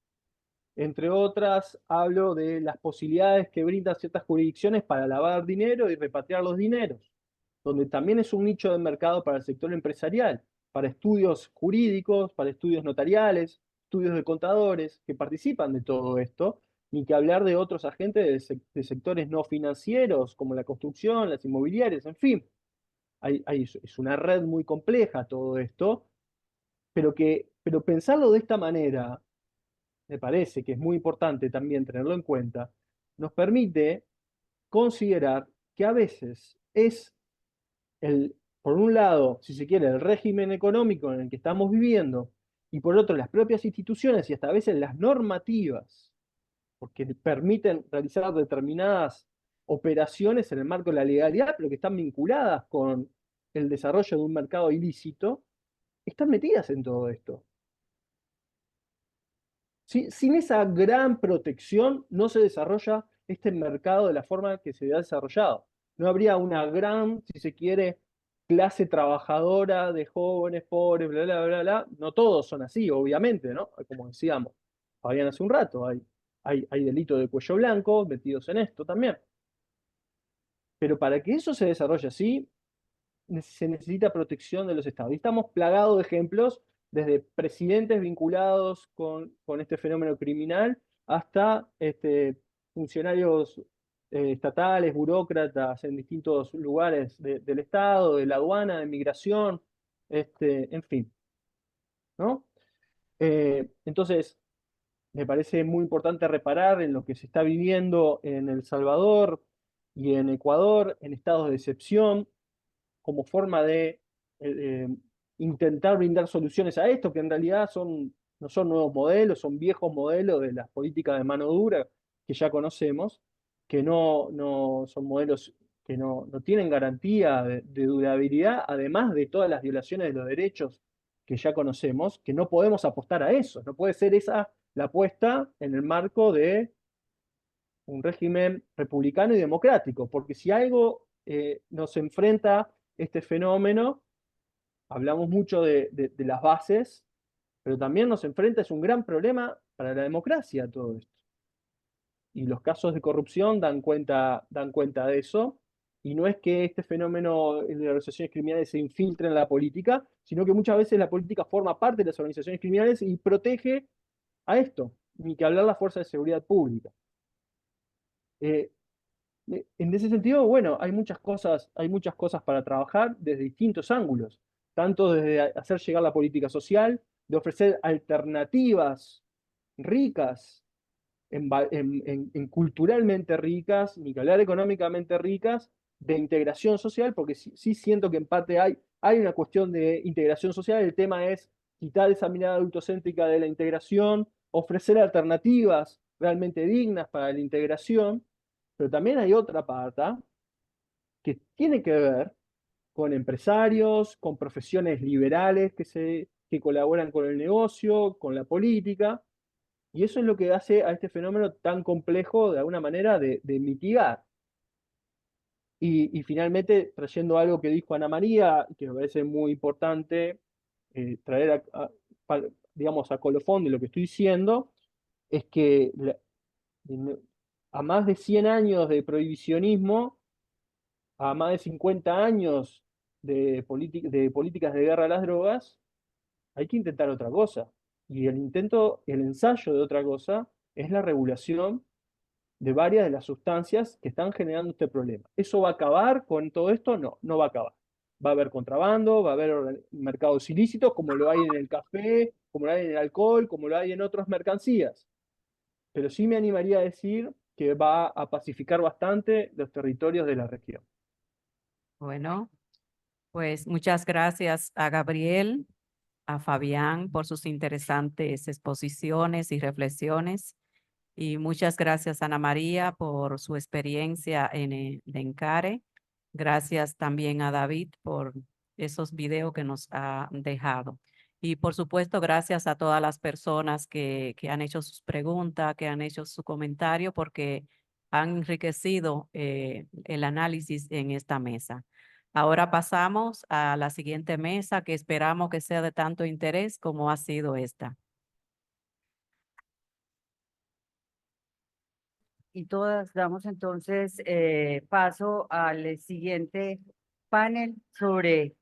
Entre otras hablo de las posibilidades que brindan ciertas jurisdicciones para lavar dinero y repatriar los dineros, donde también es un nicho de mercado para el sector empresarial, para estudios jurídicos, para estudios notariales, estudios de contadores que participan de todo esto, ni que hablar de otros agentes de sectores no financieros como la construcción, las inmobiliarias, en fin. Es una red muy compleja todo esto, pero pensarlo de esta manera, me parece que es muy importante también tenerlo en cuenta, nos permite considerar que a veces es por un lado, si se quiere, el régimen económico en el que estamos viviendo, y por otro, las propias instituciones y hasta a veces las normativas, porque permiten realizar determinadas operaciones en el marco de la legalidad, pero que están vinculadas con el desarrollo de un mercado ilícito, están metidas en todo esto. Sin esa gran protección no se desarrolla este mercado de la forma que se ha desarrollado. No habría una gran, si se quiere, clase trabajadora de jóvenes, pobres, bla, bla, bla, bla. No todos son así, obviamente, ¿no? Como decíamos Fabián hace un rato, hay delitos de cuello blanco metidos en esto también. Pero para que eso se desarrolle así, se necesita protección de los estados. Y estamos plagados de ejemplos, desde presidentes vinculados con este fenómeno criminal hasta funcionarios estatales, burócratas en distintos lugares del Estado, de la aduana, de migración, en fin, ¿no? Entonces, me parece muy importante reparar en lo que se está viviendo en El Salvador y en Ecuador, en estados de excepción, como forma de intentar brindar soluciones a esto, que en realidad no son nuevos modelos, son viejos modelos de las políticas de mano dura que ya conocemos, que no son modelos que no tienen garantía de durabilidad, además de todas las violaciones de los derechos que ya conocemos, que no podemos apostar a eso, no puede ser esa la apuesta en el marco de un régimen republicano y democrático, porque si algo nos enfrenta este fenómeno, hablamos mucho de las bases, pero también nos enfrenta, es un gran problema para la democracia todo esto. Y los casos de corrupción dan cuenta de eso, y no es que este fenómeno de las organizaciones criminales se infiltre en la política, sino que muchas veces la política forma parte de las organizaciones criminales y protege a esto, ni que hablar la fuerza de seguridad pública. En ese sentido, bueno, hay muchas cosas para trabajar desde distintos ángulos, tanto desde hacer llegar la política social, de ofrecer alternativas ricas, en culturalmente ricas, ni que hablar económicamente ricas, de integración social, porque sí siento que en parte hay una cuestión de integración social. El tema es quitar esa mirada adultocéntrica de la integración, ofrecer alternativas realmente dignas para la integración, pero también hay otra parte que tiene que ver con empresarios, con profesiones liberales que colaboran con el negocio, con la política, y eso es lo que hace a este fenómeno tan complejo de alguna manera de mitigar. Y finalmente, trayendo algo que dijo Ana María, que me parece muy importante traer digamos, a colofón de lo que estoy diciendo, es que a más de 100 años de prohibicionismo, a más de 50 años de políticas de guerra a las drogas, hay que intentar otra cosa. Y el ensayo de otra cosa es la regulación de varias de las sustancias que están generando este problema. ¿Eso va a acabar con todo esto? No, no va a acabar. Va a haber contrabando, va a haber mercados ilícitos, como lo hay en el café, como lo hay en el alcohol, como lo hay en otras mercancías. Pero sí me animaría a decir que va a pacificar bastante los territorios de la región. Bueno, pues muchas gracias a Gabriel, a Fabián por sus interesantes exposiciones y reflexiones. Y muchas gracias Ana María por su experiencia de Encare. Gracias también a David por esos videos que nos ha dejado. Y por supuesto, gracias a todas las personas que han hecho sus preguntas, que han hecho su comentario, porque han enriquecido el análisis en esta mesa. Ahora pasamos a la siguiente mesa, que esperamos que sea de tanto interés como ha sido esta. Y todas damos entonces paso al siguiente panel sobre